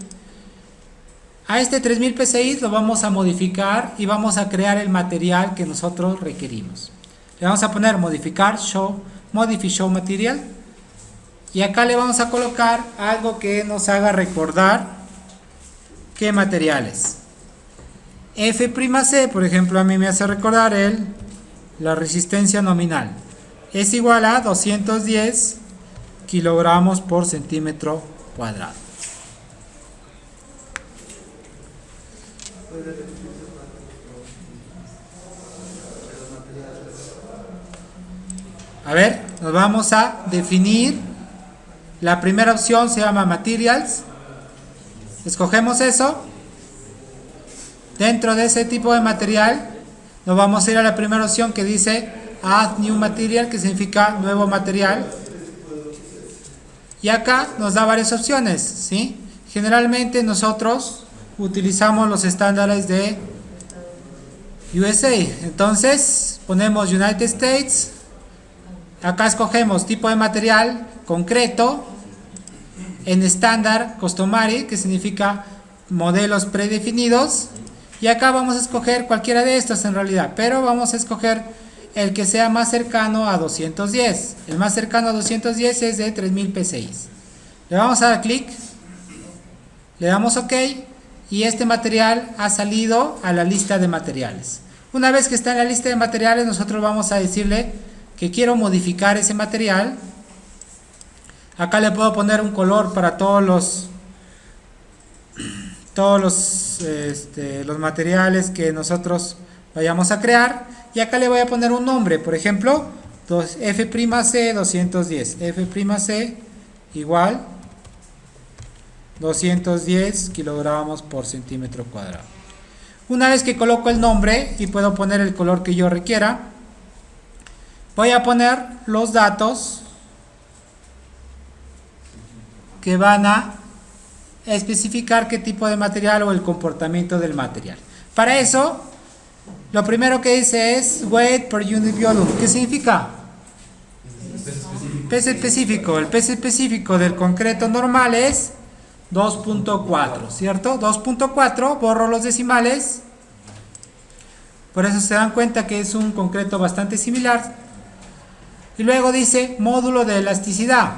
A este 3000 psi lo vamos a modificar y vamos a crear el material que nosotros requerimos. Le vamos a poner modificar show, modify show material y acá le vamos a colocar algo que nos haga recordar qué materiales. F'C, por ejemplo, a mí me hace recordar la resistencia nominal. Es igual a 210 kilogramos por centímetro cuadrado. A ver, nos vamos a definir. La primera opción se llama materials. Escogemos eso. Dentro de ese tipo de material nos vamos a ir a la primera opción que dice Add New Material, que significa nuevo material. Y acá nos da varias opciones, ¿sí? Generalmente nosotros utilizamos los estándares de USA. Entonces ponemos United States. Acá escogemos tipo de material concreto en estándar customary, que significa modelos predefinidos. Y acá vamos a escoger cualquiera de estos en realidad, pero vamos a escoger el que sea más cercano a 210. El más cercano a 210 es de 3000 psi. Le vamos a dar clic, le damos OK y este material ha salido a la lista de materiales. Una vez que está en la lista de materiales, nosotros vamos a decirle que quiero modificar ese material. Acá le puedo poner un color para todos los materiales que nosotros vayamos a crear, y acá le voy a poner un nombre, por ejemplo F'C 210, F'C igual 210 kilogramos por centímetro cuadrado. Una vez que coloco el nombre y puedo poner el color que yo requiera, voy a poner los datos que van a especificar qué tipo de material o el comportamiento del material. Para eso, lo primero que dice es weight per unit volume. ¿Qué significa? Peso específico. El peso específico del concreto normal es 2.4, ¿cierto? 2.4, borro los decimales. Por eso se dan cuenta que es un concreto bastante similar. Y luego dice módulo de elasticidad.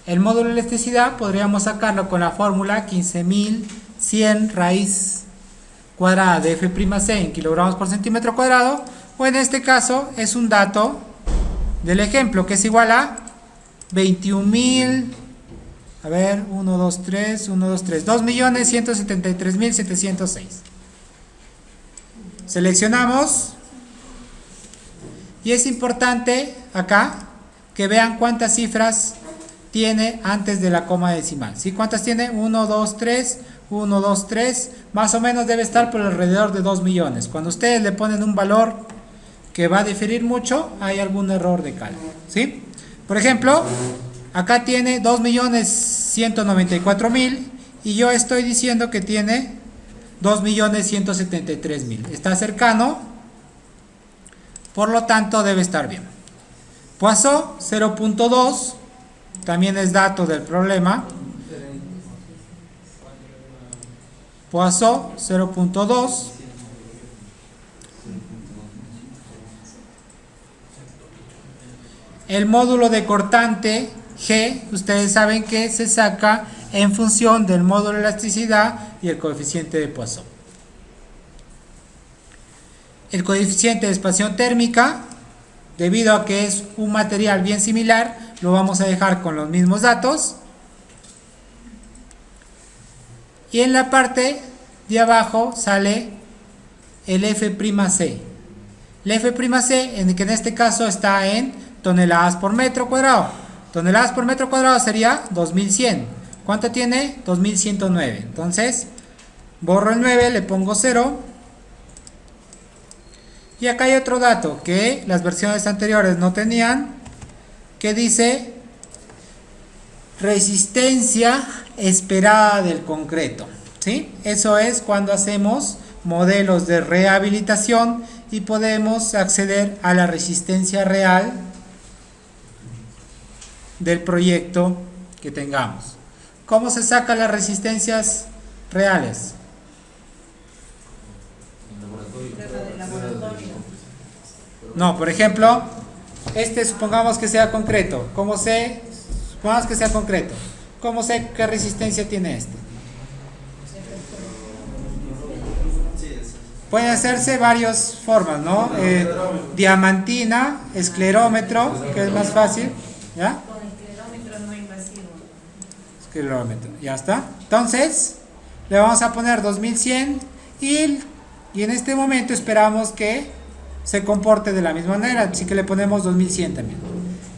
El módulo de elasticidad podríamos sacarlo con la fórmula 15.100 raíz cuadrada de F'C en kilogramos por centímetro cuadrado, o en este caso es un dato del ejemplo que es igual a 21.000, a ver, 2.173.706. Seleccionamos y es importante acá que vean cuántas cifras tiene antes de la coma decimal. ¿Sí? ¿Cuántas tiene? 1, 2, 3, 1, 2, 3. Más o menos debe estar por alrededor de 2 millones. Cuando ustedes le ponen un valor que va a diferir mucho, hay algún error de cálculo. ¿Sí? Por ejemplo, Acá tiene 2.194.000 y yo estoy diciendo que tiene 2.173.000. Está cercano, por lo tanto debe estar bien. Poisson 0.2, también es dato del problema. Poisson 0.2. El módulo de cortante G, ustedes saben que se saca en función del módulo de elasticidad y el coeficiente de Poisson. El coeficiente de expansión térmica, debido a que es un material bien similar, lo vamos a dejar con los mismos datos. Y en la parte de abajo sale el F'C. El F'C, que en este caso está en toneladas por metro cuadrado. Toneladas por metro cuadrado sería 2100. ¿Cuánto tiene? 2109. Entonces, borro el 9, le pongo 0. Y acá hay otro dato que las versiones anteriores no tenían, que dice resistencia esperada del concreto. ¿Sí? Eso es cuando hacemos modelos de rehabilitación y podemos acceder a la resistencia real del proyecto que tengamos. ¿Cómo se sacan las resistencias reales? No, por ejemplo, supongamos que sea concreto. Supongamos que sea concreto. ¿Cómo sé qué resistencia tiene este? Pueden hacerse varias formas, ¿no? Diamantina, esclerómetro, que es más fácil. ¿Ya? Con esclerómetro no invasivo. Esclerómetro, ya está. Entonces, le vamos a poner 2100 y en este momento esperamos que se comporte de la misma manera, así que le ponemos 2100 también.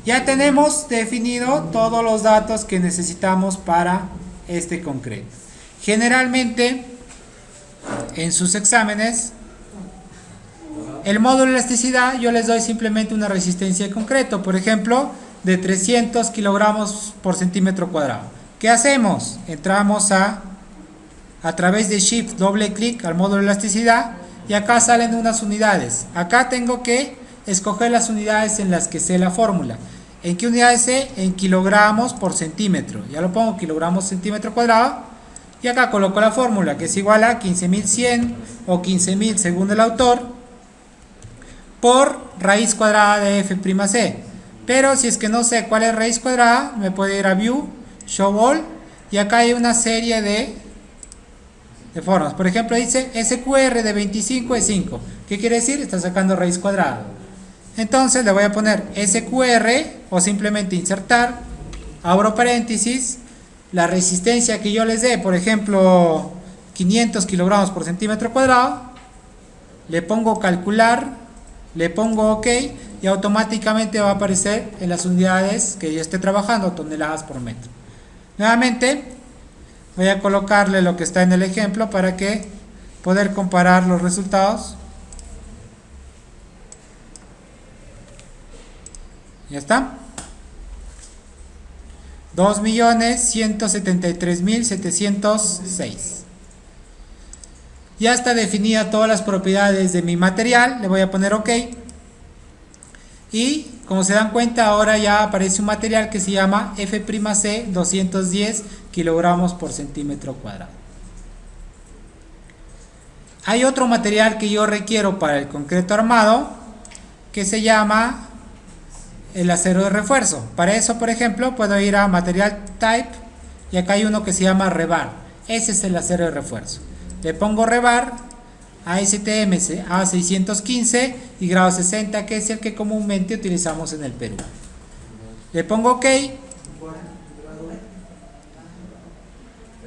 Ya tenemos definido todos los datos que necesitamos para este concreto. Generalmente, en sus exámenes, el módulo de elasticidad yo les doy simplemente una resistencia de concreto, por ejemplo, de 300 kilogramos por centímetro cuadrado. ¿Qué hacemos? Entramos a través de Shift, doble clic al módulo de elasticidad y acá salen unas unidades. Acá tengo que escoger las unidades en las que sé la fórmula. ¿En qué unidades sé? En kilogramos por centímetro. Ya lo pongo, kilogramos centímetro cuadrado. Y acá coloco la fórmula, que es igual a 15.100 o 15.000 según el autor, por raíz cuadrada de F'C. Pero si es que no sé cuál es raíz cuadrada, me puedo ir a View, Show All, y acá hay una serie de formas. Por ejemplo, dice SQR de 25 es 5. ¿Qué quiere decir? Está sacando raíz cuadrada. Entonces le voy a poner SQR o simplemente insertar, abro paréntesis, la resistencia que yo les dé, por ejemplo, 500 kilogramos por centímetro cuadrado, le pongo calcular, le pongo OK y automáticamente va a aparecer en las unidades que yo esté trabajando, toneladas por metro. Nuevamente, voy a colocarle lo que está en el ejemplo para que poder comparar los resultados. Ya está. 2.173.706. Ya está definida todas las propiedades de mi material. Le voy a poner OK. Y como se dan cuenta, ahora ya aparece un material que se llama F'C 210 kilogramos por centímetro cuadrado. Hay otro material que yo requiero para el concreto armado que se llama el acero de refuerzo. Para eso, por ejemplo, puedo ir a Material Type y acá hay uno que se llama Rebar. Ese es el acero de refuerzo. Le pongo Rebar, ASTM A615 y grado 60, que es el que comúnmente utilizamos en el Perú. Le pongo OK.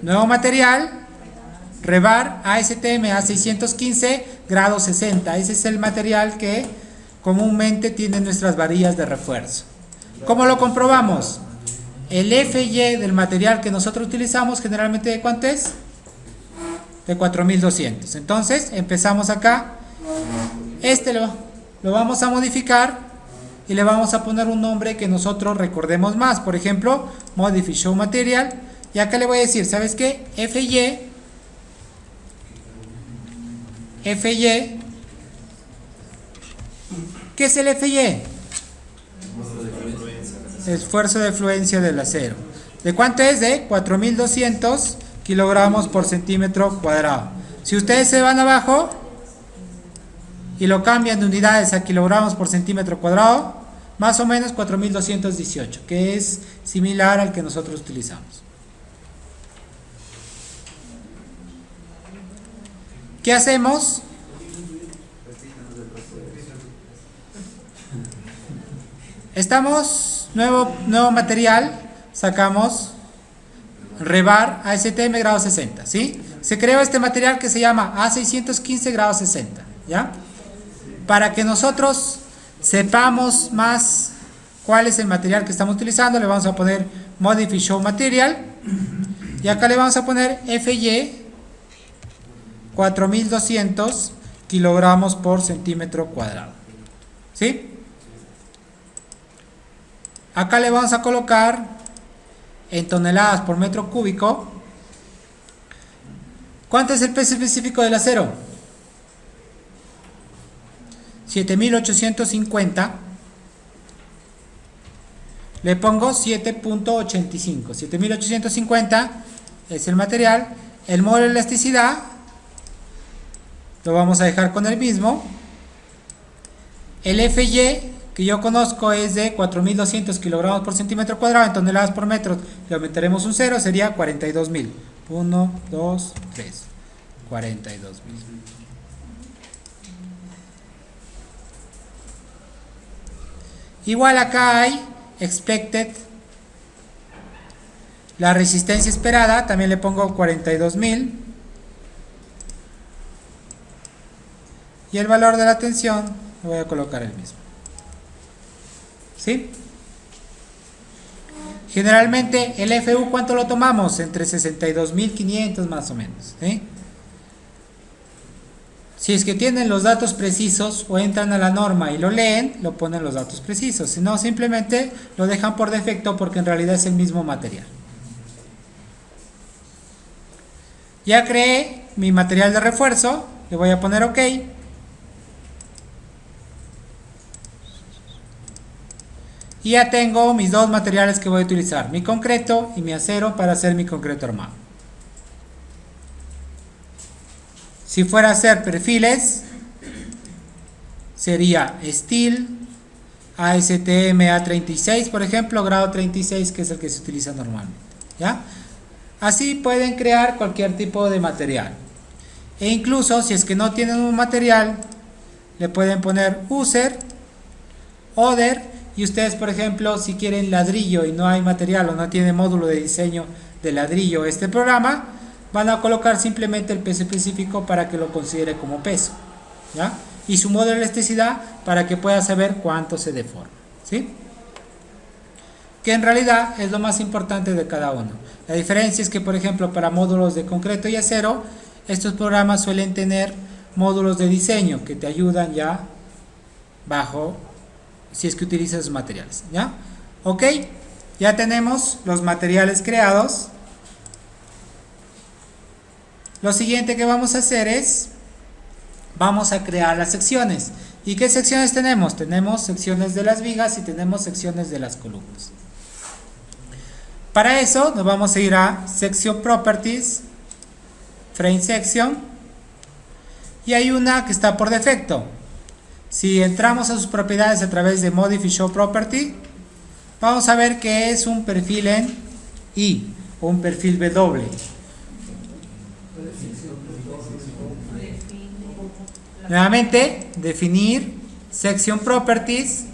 Nuevo material, Rebar, ASTM A615, grado 60. Ese es el material que comúnmente tienen nuestras varillas de refuerzo. ¿Cómo lo comprobamos? El FY del material que nosotros utilizamos generalmente, ¿de cuánto es? De 4200. Entonces empezamos acá. Este lo vamos a modificar y le vamos a poner un nombre que nosotros recordemos más. Por ejemplo, Modify Show Material. Y acá le voy a decir, ¿sabes qué? FY. ¿Qué es el FY? Esfuerzo de fluencia del acero. ¿De cuánto es? De 4200 kilogramos por centímetro cuadrado. Si ustedes se van abajo y lo cambian de unidades a kilogramos por centímetro cuadrado, más o menos 4218, que es similar al que nosotros utilizamos. ¿Qué hacemos? Estamos, nuevo material, sacamos rebar ASTM grado 60, ¿sí? Se creó este material que se llama A615 grado 60, ¿ya? Para que nosotros sepamos más cuál es el material que estamos utilizando, le vamos a poner Modify Show Material y acá le vamos a poner FY 4200 kilogramos por centímetro cuadrado, ¿sí? Acá le vamos a colocar en toneladas por metro cúbico. ¿Cuánto es el peso específico del acero? 7850. Le pongo 7.85. 7850 es el material. El módulo de elasticidad lo vamos a dejar con el mismo. El FY que yo conozco es de 4200 kilogramos por centímetro cuadrado. En toneladas por metro le aumentaremos un 0, sería 42.000. 1, 2, 3, 42.000. Igual acá hay expected, la resistencia esperada, también le pongo 42.000. Y el valor de la tensión le voy a colocar el mismo. ¿Sí? Generalmente el FU, ¿cuánto lo tomamos? Entre 62.500 más o menos, ¿sí? Si es que tienen los datos precisos o entran a la norma y lo leen, lo ponen los datos precisos. Si no, simplemente lo dejan por defecto porque en realidad es el mismo material. Ya creé mi material de refuerzo, le voy a poner OK. Y ya tengo mis dos materiales que voy a utilizar, mi concreto y mi acero para hacer mi concreto armado. Si fuera a hacer perfiles, sería Steel, ASTM A36, por ejemplo, grado 36, que es el que se utiliza normalmente, ¿ya? Así pueden crear cualquier tipo de material. E incluso, si es que no tienen un material, le pueden poner User, Other. Y ustedes, por ejemplo, si quieren ladrillo y no hay material o no tiene módulo de diseño de ladrillo este programa, van a colocar simplemente el peso específico para que lo considere como peso, ¿ya? Y su módulo de elasticidad para que pueda saber cuánto se deforma, ¿sí? Que en realidad es lo más importante de cada uno. La diferencia es que, por ejemplo, para módulos de concreto y acero, estos programas suelen tener módulos de diseño que te ayudan ya bajo, si es que utilizas esos materiales, ¿ya? Ok, ya tenemos los materiales creados. Lo siguiente que vamos a hacer es, vamos a crear las secciones. ¿Y qué secciones tenemos? Tenemos secciones de las vigas y tenemos secciones de las columnas. Para eso nos vamos a ir a Section Properties, Frame Section, y hay una que está por defecto. Si entramos a sus propiedades a través de Modify Show Property, vamos a ver que es un perfil en I o un perfil W. Nuevamente, definir Section Properties,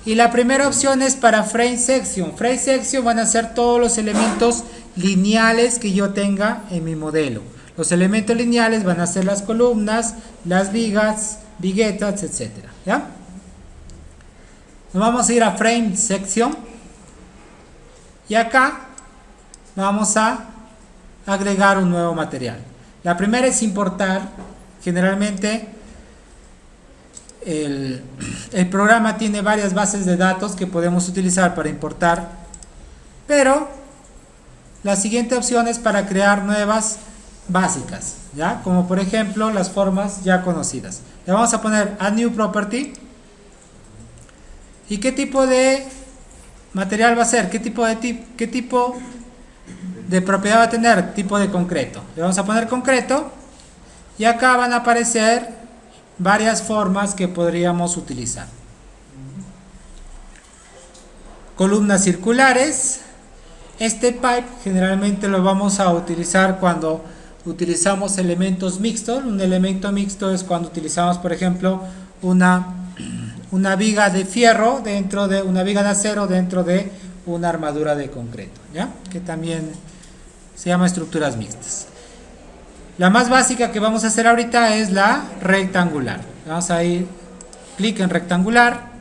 y la primera opción es para Frame Section. Frame Section van a ser todos los elementos lineales que yo tenga en mi modelo. Los elementos lineales van a ser las columnas, las vigas, viguetas, etcétera, ¿ya? Nos vamos a ir a Frame Section y acá vamos a agregar un nuevo material. La primera es importar. Generalmente el programa tiene varias bases de datos que podemos utilizar para importar, pero la siguiente opción es para crear nuevas básicas, ¿ya? Como por ejemplo las formas ya conocidas. Le vamos a poner Add New Property. ¿Y qué tipo de material va a ser? ¿Qué tipo de propiedad va a tener? Tipo de concreto. Le vamos a poner concreto y acá van a aparecer varias formas que podríamos utilizar. Columnas circulares. Este pipe generalmente lo vamos a utilizar cuando utilizamos elementos mixtos. Un elemento mixto es cuando utilizamos, por ejemplo, una viga de fierro dentro de una viga de acero dentro de una armadura de concreto, ¿ya? Que también se llama estructuras mixtas. La más básica que vamos a hacer ahorita es la rectangular. Vamos a ir clic en rectangular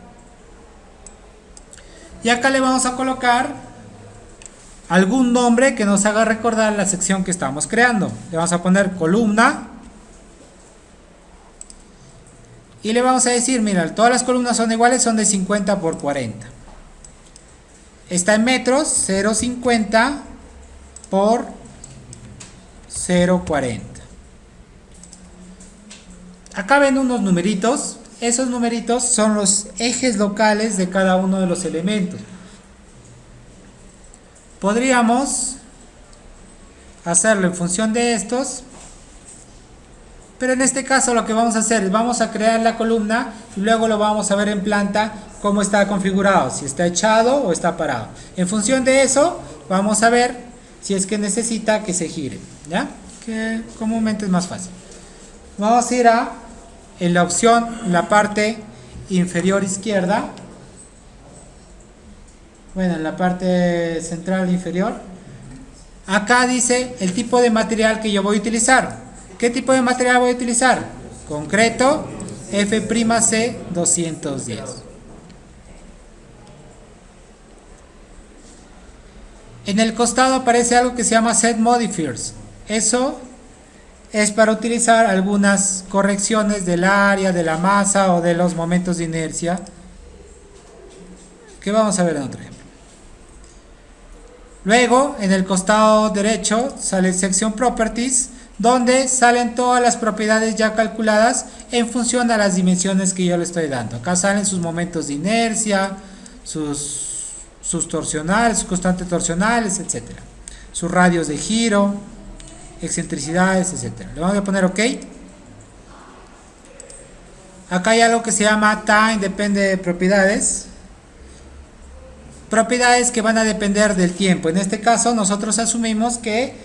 y acá le vamos a colocar algún nombre que nos haga recordar la sección que estamos creando. Le vamos a poner columna y le vamos a decir, mira, todas las columnas son iguales, son de 50 por 40. Está en metros, 0,50 por 0,40. Acá ven unos numeritos. Esos numeritos son los ejes locales de cada uno de los elementos. Podríamos hacerlo en función de estos, pero en este caso lo que vamos a hacer es vamos a crear la columna y luego lo vamos a ver en planta cómo está configurado, si está echado o está parado. En función de eso vamos a ver si es que necesita que se gire, ¿ya? Que comúnmente es más fácil. Vamos a ir en la opción, la parte inferior izquierda, bueno, en la parte central inferior. Acá dice el tipo de material que yo voy a utilizar. ¿Qué tipo de material voy a utilizar? Concreto F'C 210. En el costado aparece algo que se llama Set Modifiers. Eso es para utilizar algunas correcciones del área, de la masa o de los momentos de inercia, que vamos a ver en otro ejemplo. Luego, en el costado derecho sale Section Properties, donde salen todas las propiedades ya calculadas en función a las dimensiones que yo le estoy dando. Acá salen sus momentos de inercia, sus torsionales, sus constantes torsionales, etc. Sus radios de giro, excentricidades, etc. Le vamos a poner OK. Acá hay algo que se llama Time, depende de propiedades. Propiedades que van a depender del tiempo. En este caso nosotros asumimos que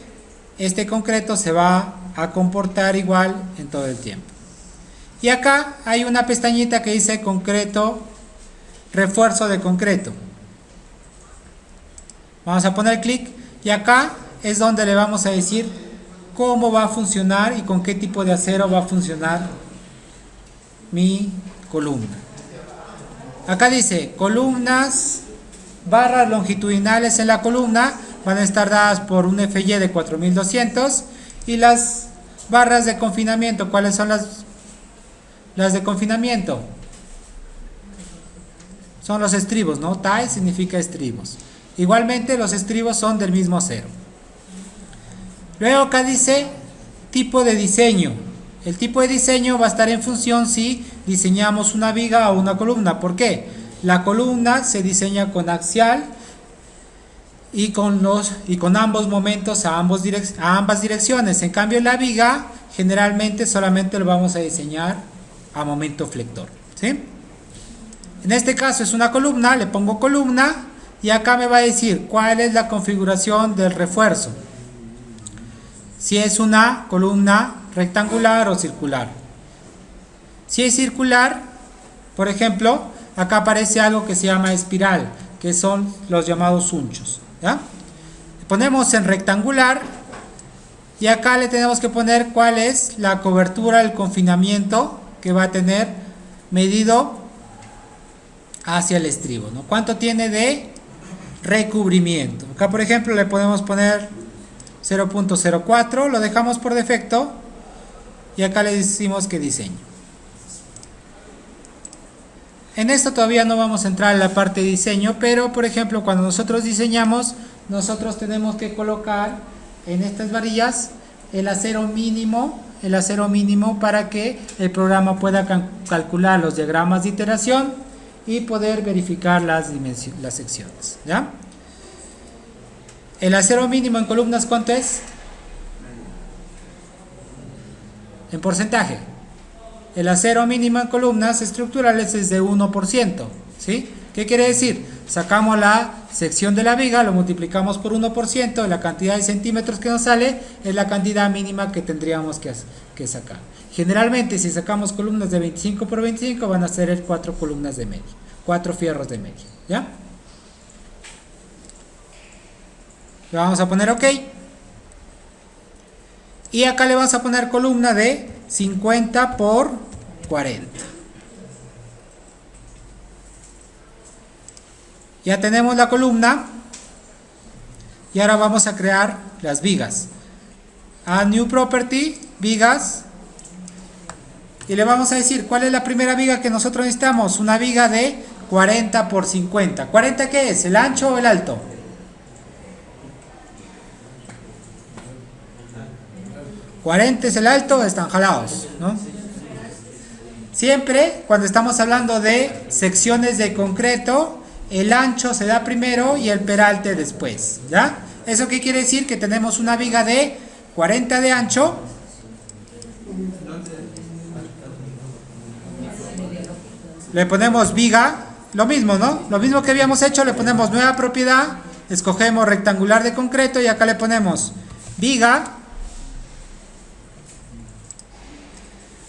este concreto se va a comportar igual en todo el tiempo. Y acá hay una pestañita que dice concreto, refuerzo de concreto. Vamos a poner clic y acá es donde le vamos a decir cómo va a funcionar y con qué tipo de acero va a funcionar mi columna. Acá dice columnas, barras longitudinales en la columna van a estar dadas por un FY de 4200 y las barras de confinamiento, ¿cuáles son las de confinamiento? Son los estribos, ¿no? TIE significa estribos. Igualmente los estribos son del mismo acero. Luego acá dice tipo de diseño. El tipo de diseño va a estar en función si diseñamos una viga o una columna. ¿Por qué? La columna se diseña con axial y con ambos momentos a ambas direcciones. En cambio la viga generalmente solamente lo vamos a diseñar a momento flector, ¿sí? En este caso es una columna, le pongo columna y acá me va a decir cuál es la configuración del refuerzo. Si es una columna rectangular o circular. Si es circular, por ejemplo, acá aparece algo que se llama espiral, que son los llamados unchos, ¿ya? Le ponemos en rectangular y acá le tenemos que poner cuál es la cobertura, el confinamiento que va a tener medido hacia el estribo, ¿no? ¿Cuánto tiene de recubrimiento? Acá, por ejemplo, le podemos poner 0.04, lo dejamos por defecto y acá le decimos que diseño. En esto todavía no vamos a entrar en la parte de diseño, pero por ejemplo cuando nosotros diseñamos, nosotros tenemos que colocar en estas varillas el acero mínimo para que el programa pueda calcular los diagramas de iteración y poder verificar las secciones, ¿ya? El acero mínimo en columnas, ¿cuánto es? En porcentaje. El acero mínimo en columnas estructurales es de 1%, ¿sí? ¿Qué quiere decir? Sacamos la sección de la viga, lo multiplicamos por 1%, la cantidad de centímetros que nos sale es la cantidad mínima que tendríamos que sacar. Generalmente, si sacamos columnas de 25 por 25, van a ser 4 columnas de media, 4 fierros de media, ¿ya? Le vamos a poner OK. Y acá le vamos a poner columna de 50 por 40. Ya tenemos la columna. Y ahora vamos a crear las vigas. Add New Property, vigas. Y le vamos a decir cuál es la primera viga que nosotros necesitamos. Una viga de 40 por 50. ¿40 qué es? ¿El ancho o el alto? ¿40 es el alto? Están jalados, ¿no? Siempre cuando estamos hablando de secciones de concreto, el ancho se da primero y el peralte después, ¿ya? ¿Eso qué quiere decir? Que tenemos una viga de 40 de ancho. Le ponemos viga, lo mismo, ¿no? Lo mismo que habíamos hecho, le ponemos nueva propiedad, escogemos rectangular de concreto y acá le ponemos viga.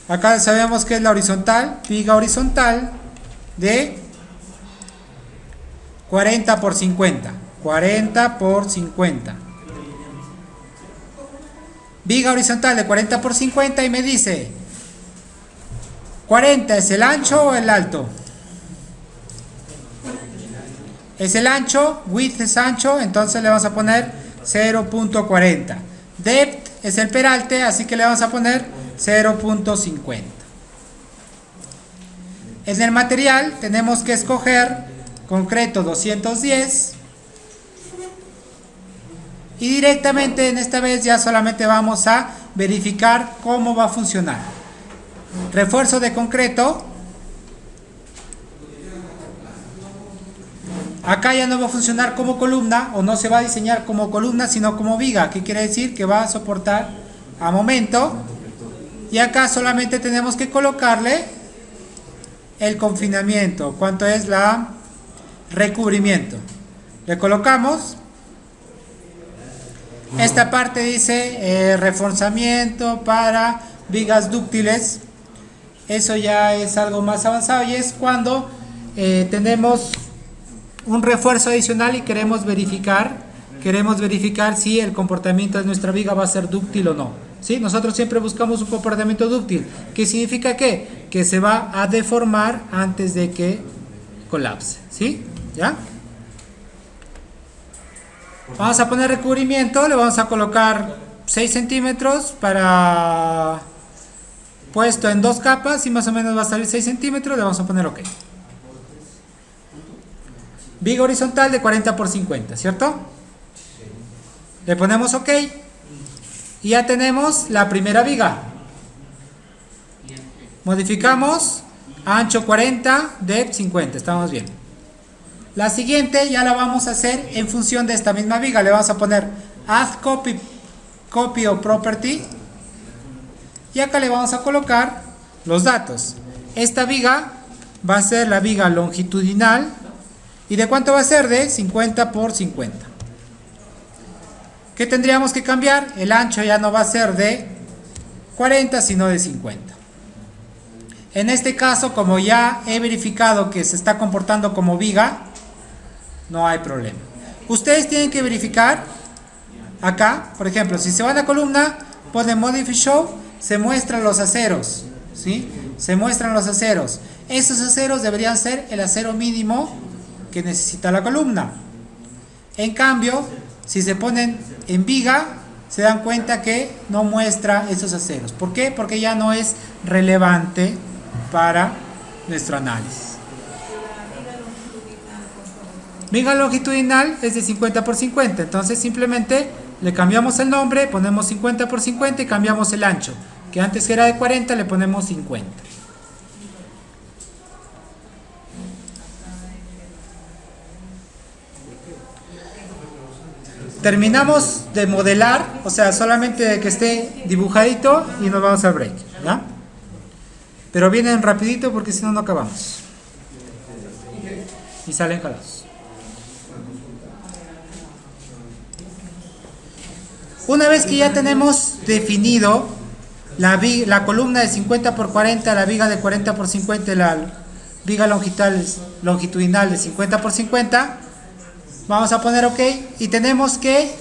Acá sabemos que es la horizontal, viga horizontal de 40 por 50. 40 por 50. Viga horizontal de 40 por 50 y me dice, ¿40 es el ancho o el alto? Es el ancho, width es ancho, entonces le vamos a poner 0.40. Depth es el peralte, así que le vamos a poner 0.50. En el material tenemos que escoger concreto 210 y directamente en esta vez ya solamente vamos a verificar cómo va a funcionar. Refuerzo de concreto. Acá ya no va a funcionar como columna o no se va a diseñar como columna sino como viga. ¿Qué quiere decir? Que va a soportar a momento. Y acá solamente tenemos que colocarle el confinamiento. ¿Cuánto es la recubrimiento? Le colocamos. Esta parte dice reforzamiento para vigas dúctiles. Eso ya es algo más avanzado y es cuando tenemos un refuerzo adicional y queremos verificar si el comportamiento de nuestra viga va a ser dúctil o no. ¿Sí? Nosotros siempre buscamos un comportamiento dúctil. ¿Qué significa qué? Que se va a deformar antes de que colapse. ¿Sí? ¿Ya? Vamos a poner recubrimiento. Le vamos a colocar 6 centímetros para puesto en 2 capas y más o menos va a salir 6 centímetros. Le vamos a poner OK. Viga horizontal de 40 por 50, ¿cierto? Le ponemos OK. Y ya tenemos la primera viga. Modificamos ancho 40, depth 50, estamos bien. La siguiente ya la vamos a hacer en función de esta misma viga. Le vamos a poner add copy o property. Y acá le vamos a colocar los datos. Esta viga va a ser la viga longitudinal. ¿Y de cuánto va a ser? De 50 por 50. ¿Qué tendríamos que cambiar? El ancho ya no va a ser de 40 sino de 50. En este caso, como ya he verificado que se está comportando como viga, no hay problema. Ustedes tienen que verificar acá, por ejemplo, si se va a la columna, ponen Modify Show, se muestran los aceros, ¿sí? Se muestran los aceros. Esos aceros deberían ser el acero mínimo que necesita la columna. En cambio, si se ponen en viga, se dan cuenta que no muestra esos aceros. ¿Por qué? Porque ya no es relevante para nuestro análisis. Viga longitudinal es de 50 por 50, entonces simplemente le cambiamos el nombre, ponemos 50 por 50 y cambiamos el ancho, que antes era de 40 le ponemos 50. Terminamos de modelar, o sea, solamente de que esté dibujadito y nos vamos al break, ¿ya? Pero vienen rapidito porque si no, no acabamos. Y salen jalados. Una vez que ya tenemos definido la columna de 50 por 40, la viga de 40 por 50 y la viga longitudinal de 50 por 50, vamos a poner OK y tenemos que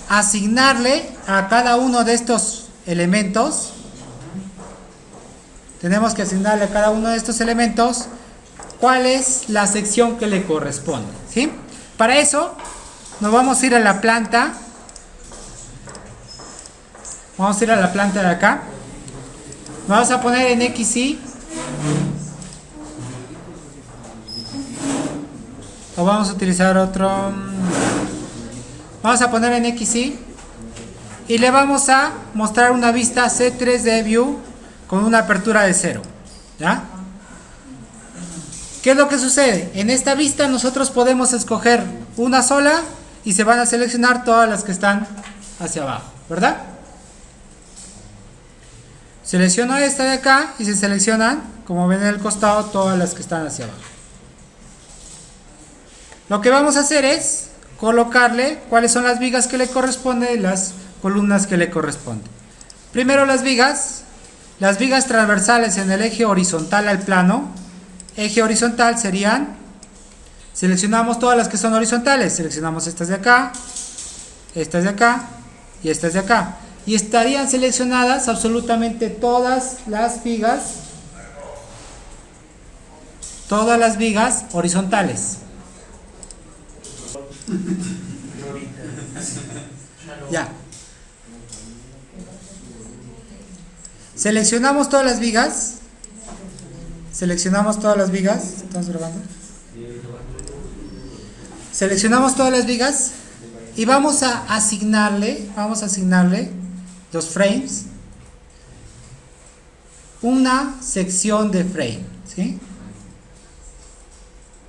asignarle a cada uno de estos elementos. Tenemos que asignarle a cada uno de estos elementos cuál es la sección que le corresponde, ¿sí? Para eso nos vamos a ir a la planta. Vamos a ir a la planta de acá. Vamos a poner en XY. O vamos a utilizar otro. Vamos a poner en XY. Y le vamos a mostrar una vista C3D View con una apertura de 0. ¿Ya? ¿Qué es lo que sucede? En esta vista nosotros podemos escoger una sola y se van a seleccionar todas las que están hacia abajo, ¿verdad? Selecciono esta de acá y se seleccionan, como ven en el costado, todas las que están hacia abajo. Lo que vamos a hacer es colocarle cuáles son las vigas que le corresponden y las columnas que le corresponden. Primero las vigas transversales en el eje horizontal al plano. Eje horizontal serían, seleccionamos todas las que son horizontales, seleccionamos estas de acá y estas de acá. Y estarían seleccionadas absolutamente todas las vigas horizontales. Ya. Seleccionamos todas las vigas. ¿Estamos grabando? Seleccionamos todas las vigas y vamos a asignarle los frames, una sección de frame, ¿sí?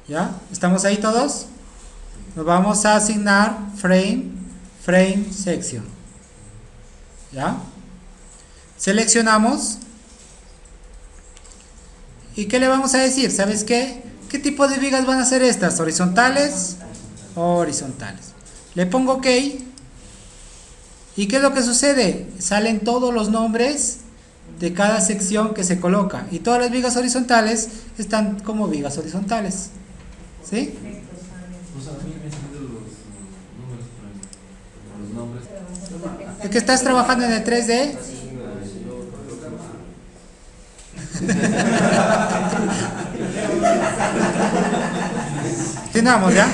¿Ya? ¿Estamos ahí todos? Nos vamos a asignar frame section. ¿Ya? Seleccionamos. ¿Y qué le vamos a decir? ¿Sabes qué? ¿Qué tipo de vigas van a ser estas? ¿Horizontales o horizontales? Le pongo OK. ¿Y qué es lo que sucede? Salen todos los nombres de cada sección que se coloca. Y todas las vigas horizontales están como vigas horizontales. ¿Sí? Pues a mí me salen los nombres. ¿Es que estás trabajando en el 3D? Continuamos, ¿ya?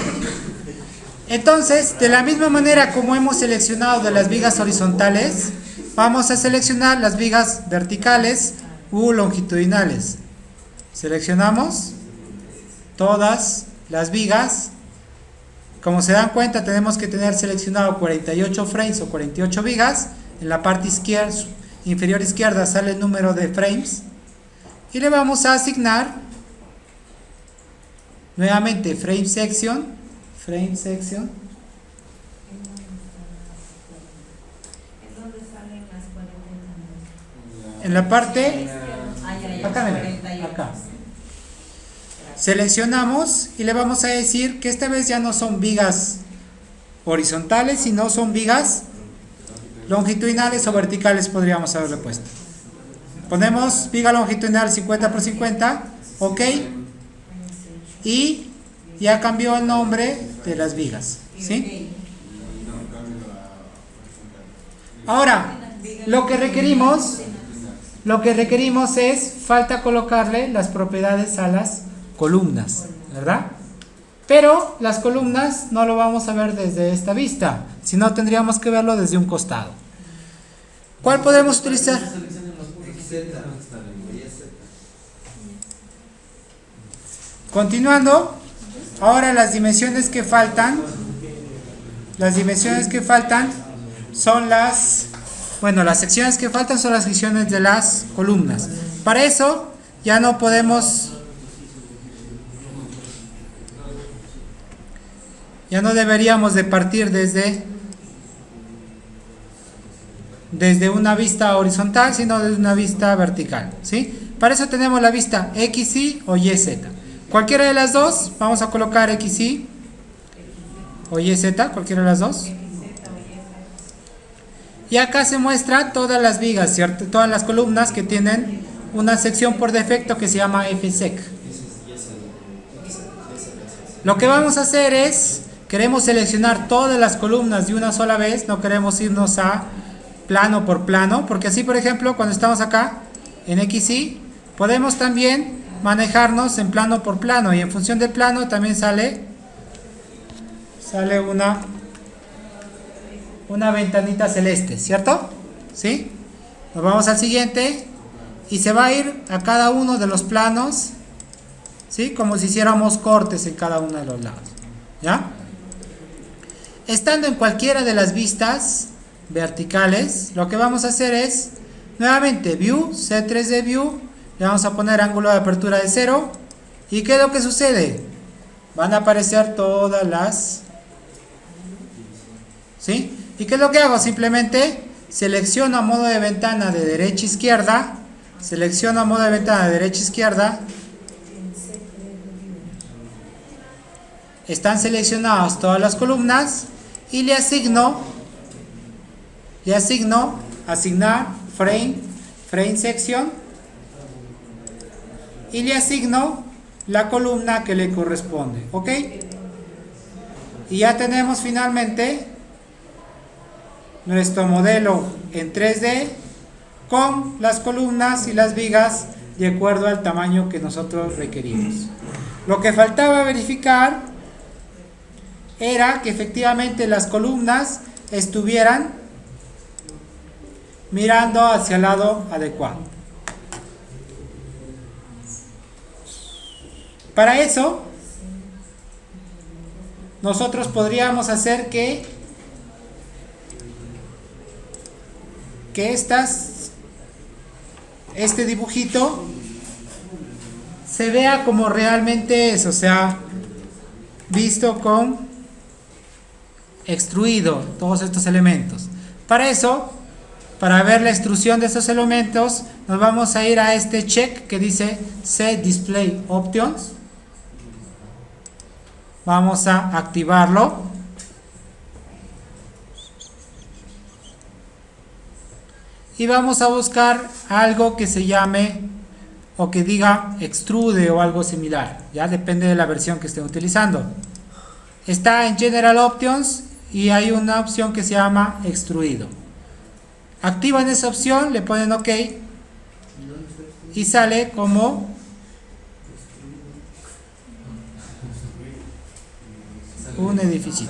Entonces, de la misma manera como hemos seleccionado de las vigas horizontales, vamos a seleccionar las vigas verticales u longitudinales. Seleccionamos todas las vigas. Como se dan cuenta, tenemos que tener seleccionado 48 frames o 48 vigas. En la parte inferior izquierda sale el número de frames. Y le vamos a asignar nuevamente frame section. ¿Es donde salen las 40? En la parte acá, Acá. acá. Seleccionamos y le vamos a decir que esta vez ya no son vigas horizontales, sino son vigas longitudinales o verticales, podríamos haberle puesto. Ponemos viga longitudinal 50 por 50, OK, y ya cambió el nombre de las vigas, ¿sí? Ahora, lo que requerimos es, falta colocarle las propiedades a las columnas, ¿verdad? Pero las columnas no lo vamos a ver desde esta vista, sino tendríamos que verlo desde un costado. ¿Cuál podemos utilizar? Continuando, Ahora las dimensiones que faltan son las secciones que faltan son las secciones de las columnas. Para eso ya no deberíamos de partir desde una vista horizontal, sino desde una vista vertical, ¿sí? Para eso tenemos la vista XY o YZ. Cualquiera de las dos, vamos a colocar XY o YZ, cualquiera de las dos. Y acá se muestra todas las vigas, ¿cierto? Todas las columnas que tienen una sección por defecto que se llama FSEC. Lo que vamos a hacer es, queremos seleccionar todas las columnas de una sola vez, no queremos irnos a plano por plano, porque así, por ejemplo, cuando estamos acá en XY, podemos también manejarnos en plano por plano, y en función del plano también sale una ventanita celeste, ¿cierto? ¿Sí? Nos vamos al siguiente y se va a ir a cada uno de los planos, ¿sí? Como si hiciéramos cortes en cada uno de los lados, ¿ya? Estando en cualquiera de las vistas verticales, lo que vamos a hacer es, nuevamente, View, C3D View, le vamos a poner ángulo de apertura de 0, ¿y qué es lo que sucede? Van a aparecer todas las... ¿sí? ¿Y qué es lo que hago? Simplemente selecciono a modo de ventana de derecha a izquierda, están seleccionadas todas las columnas y le asigno asignar frame section, y le asigno la columna que le corresponde, ¿ok? Y ya tenemos finalmente nuestro modelo en 3D con las columnas y las vigas de acuerdo al tamaño que nosotros requerimos. Lo que faltaba verificar era que efectivamente las columnas estuvieran mirando hacia el lado adecuado. Para eso, nosotros podríamos hacer que este dibujito se vea como realmente es, o sea, visto con extruido todos estos elementos. Para eso, para ver la extrusión de estos elementos, nos vamos a ir a este check que dice Set Display Options. Vamos a activarlo. Y vamos a buscar algo que se llame o que diga extrude o algo similar. Ya depende de la versión que estén utilizando. Está en General Options y hay una opción que se llama extruido. Activan esa opción, le ponen OK y sale como un edificio.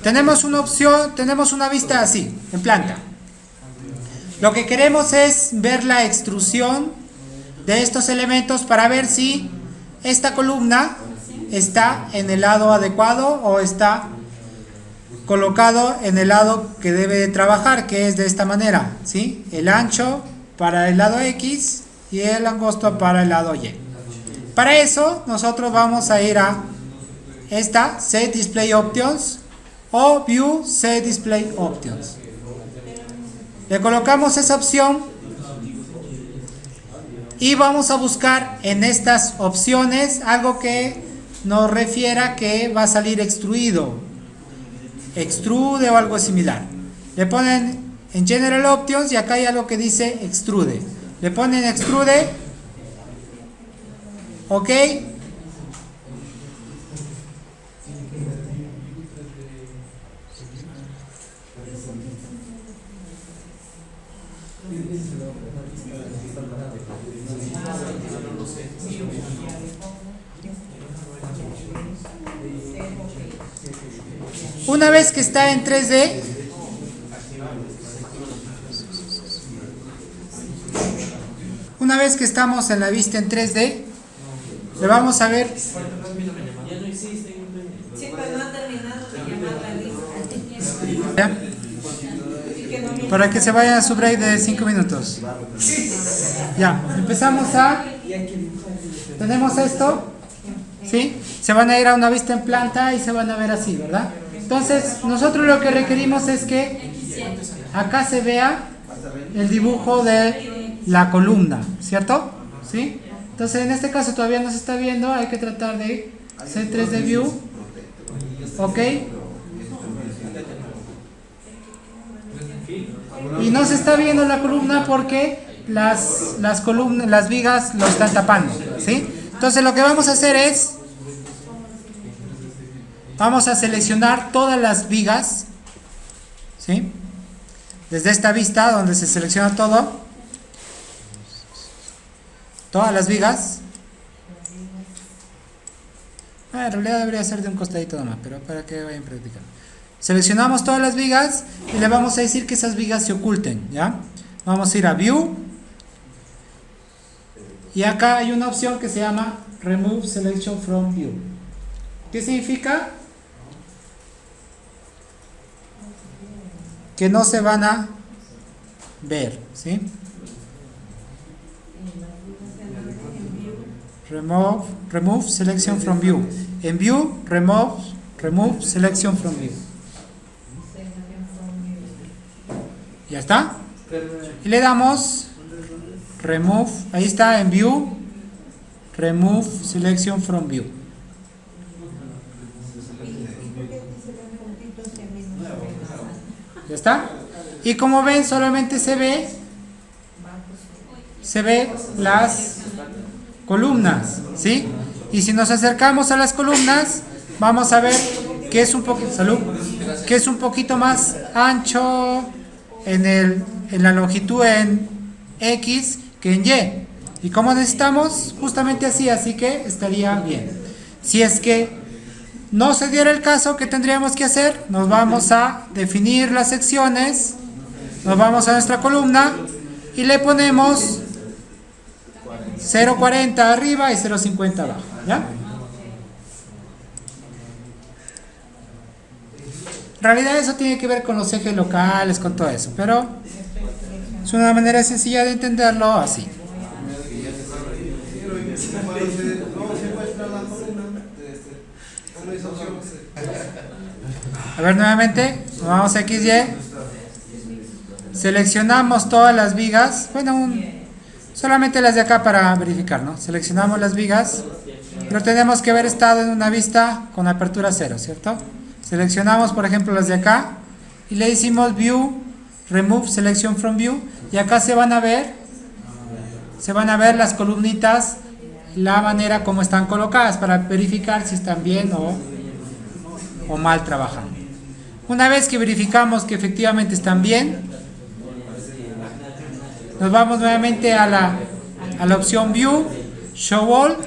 Tenemos una opción, tenemos una vista así, en planta. Lo que queremos es ver la extrusión de estos elementos para ver si esta columna está en el lado adecuado o está colocado en el lado que debe de trabajar, que es de esta manera, ¿sí? El ancho para el lado X y el angosto para el lado Y. Para eso nosotros vamos a ir a esta Set Display Options o View Set Display Options. Le colocamos esa opción y vamos a buscar en estas opciones algo que nos refiera que va a salir extruido, extrude o algo similar. Le ponen en General Options y acá hay algo que dice extrude. Le ponen extrude, OK. Una vez que está en 3D, una vez que estamos en la vista en 3D, le vamos a ver. Ya no existe. Sí, pero no ha terminado de llamar la lista. ¿Ya? Para que se vayan a su break de 5 minutos. Ya, empezamos a. Tenemos esto. ¿Sí? Se van a ir a una vista en planta y se van a ver así, ¿verdad? Entonces, nosotros lo que requerimos es que acá se vea el dibujo de la columna, ¿cierto? ¿Sí? Entonces, en este caso todavía no se está viendo, hay que tratar de hacer 3D View. ¿Ok? Y no se está viendo la columna porque las columnas, las vigas lo están tapando, ¿sí? Entonces lo que vamos a hacer es, vamos a seleccionar todas las vigas, ¿sí? Desde esta vista donde se selecciona todo, todas las vigas. En realidad debería ser de un costadito nomás, pero para que vayan practicando. Seleccionamos todas las vigas y le vamos a decir que esas vigas se oculten, ¿ya? Vamos a ir a View. Y acá hay una opción que se llama Remove Selection from View. ¿Qué significa? Que no se van a ver, ¿sí? Remove Selection from View. En View, Remove Selection from View. ¿Ya está? Y le damos Remove, ahí está en View, Remove Selection from View. ¿Ya está? Y como ven, solamente se ve las columnas, ¿sí? Y si nos acercamos a las columnas, vamos a ver que es un poquito, que es un poquito más ancho en la longitud en X que en Y. Y como necesitamos justamente así que estaría bien. Si es que no se diera el caso, ¿qué tendríamos que hacer? Nos vamos a definir las secciones, nos vamos a nuestra columna y le ponemos 0.40 arriba y 0.50 abajo, ¿ya? En realidad eso tiene que ver con los ejes locales, con todo eso, pero es una manera sencilla de entenderlo así. A ver nuevamente, nos vamos a XY, seleccionamos todas las vigas, bueno, solamente las de acá para verificar, ¿no? Seleccionamos las vigas, pero tenemos que haber estado en una vista con apertura 0, ¿cierto? Seleccionamos, por ejemplo, las de acá y le decimos View, Remove Selection from View, y acá se van a ver las columnitas, la manera como están colocadas para verificar si están bien o mal trabajando. Una vez que verificamos que efectivamente están bien, nos vamos nuevamente a la opción View, Show All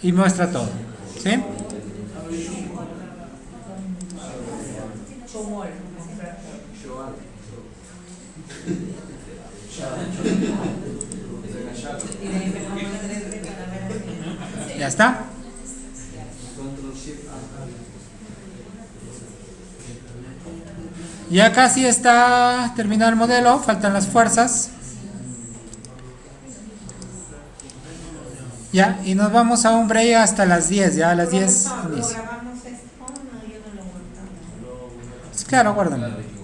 y muestra todo, ¿sí? Ya está. Ya casi está terminado el modelo, faltan las fuerzas. Ya, y nos vamos a un break hasta las 10, ya a las 10 inicia. ¿Grabamos esto? No, yo no lo guardo. Claro, guárdalo.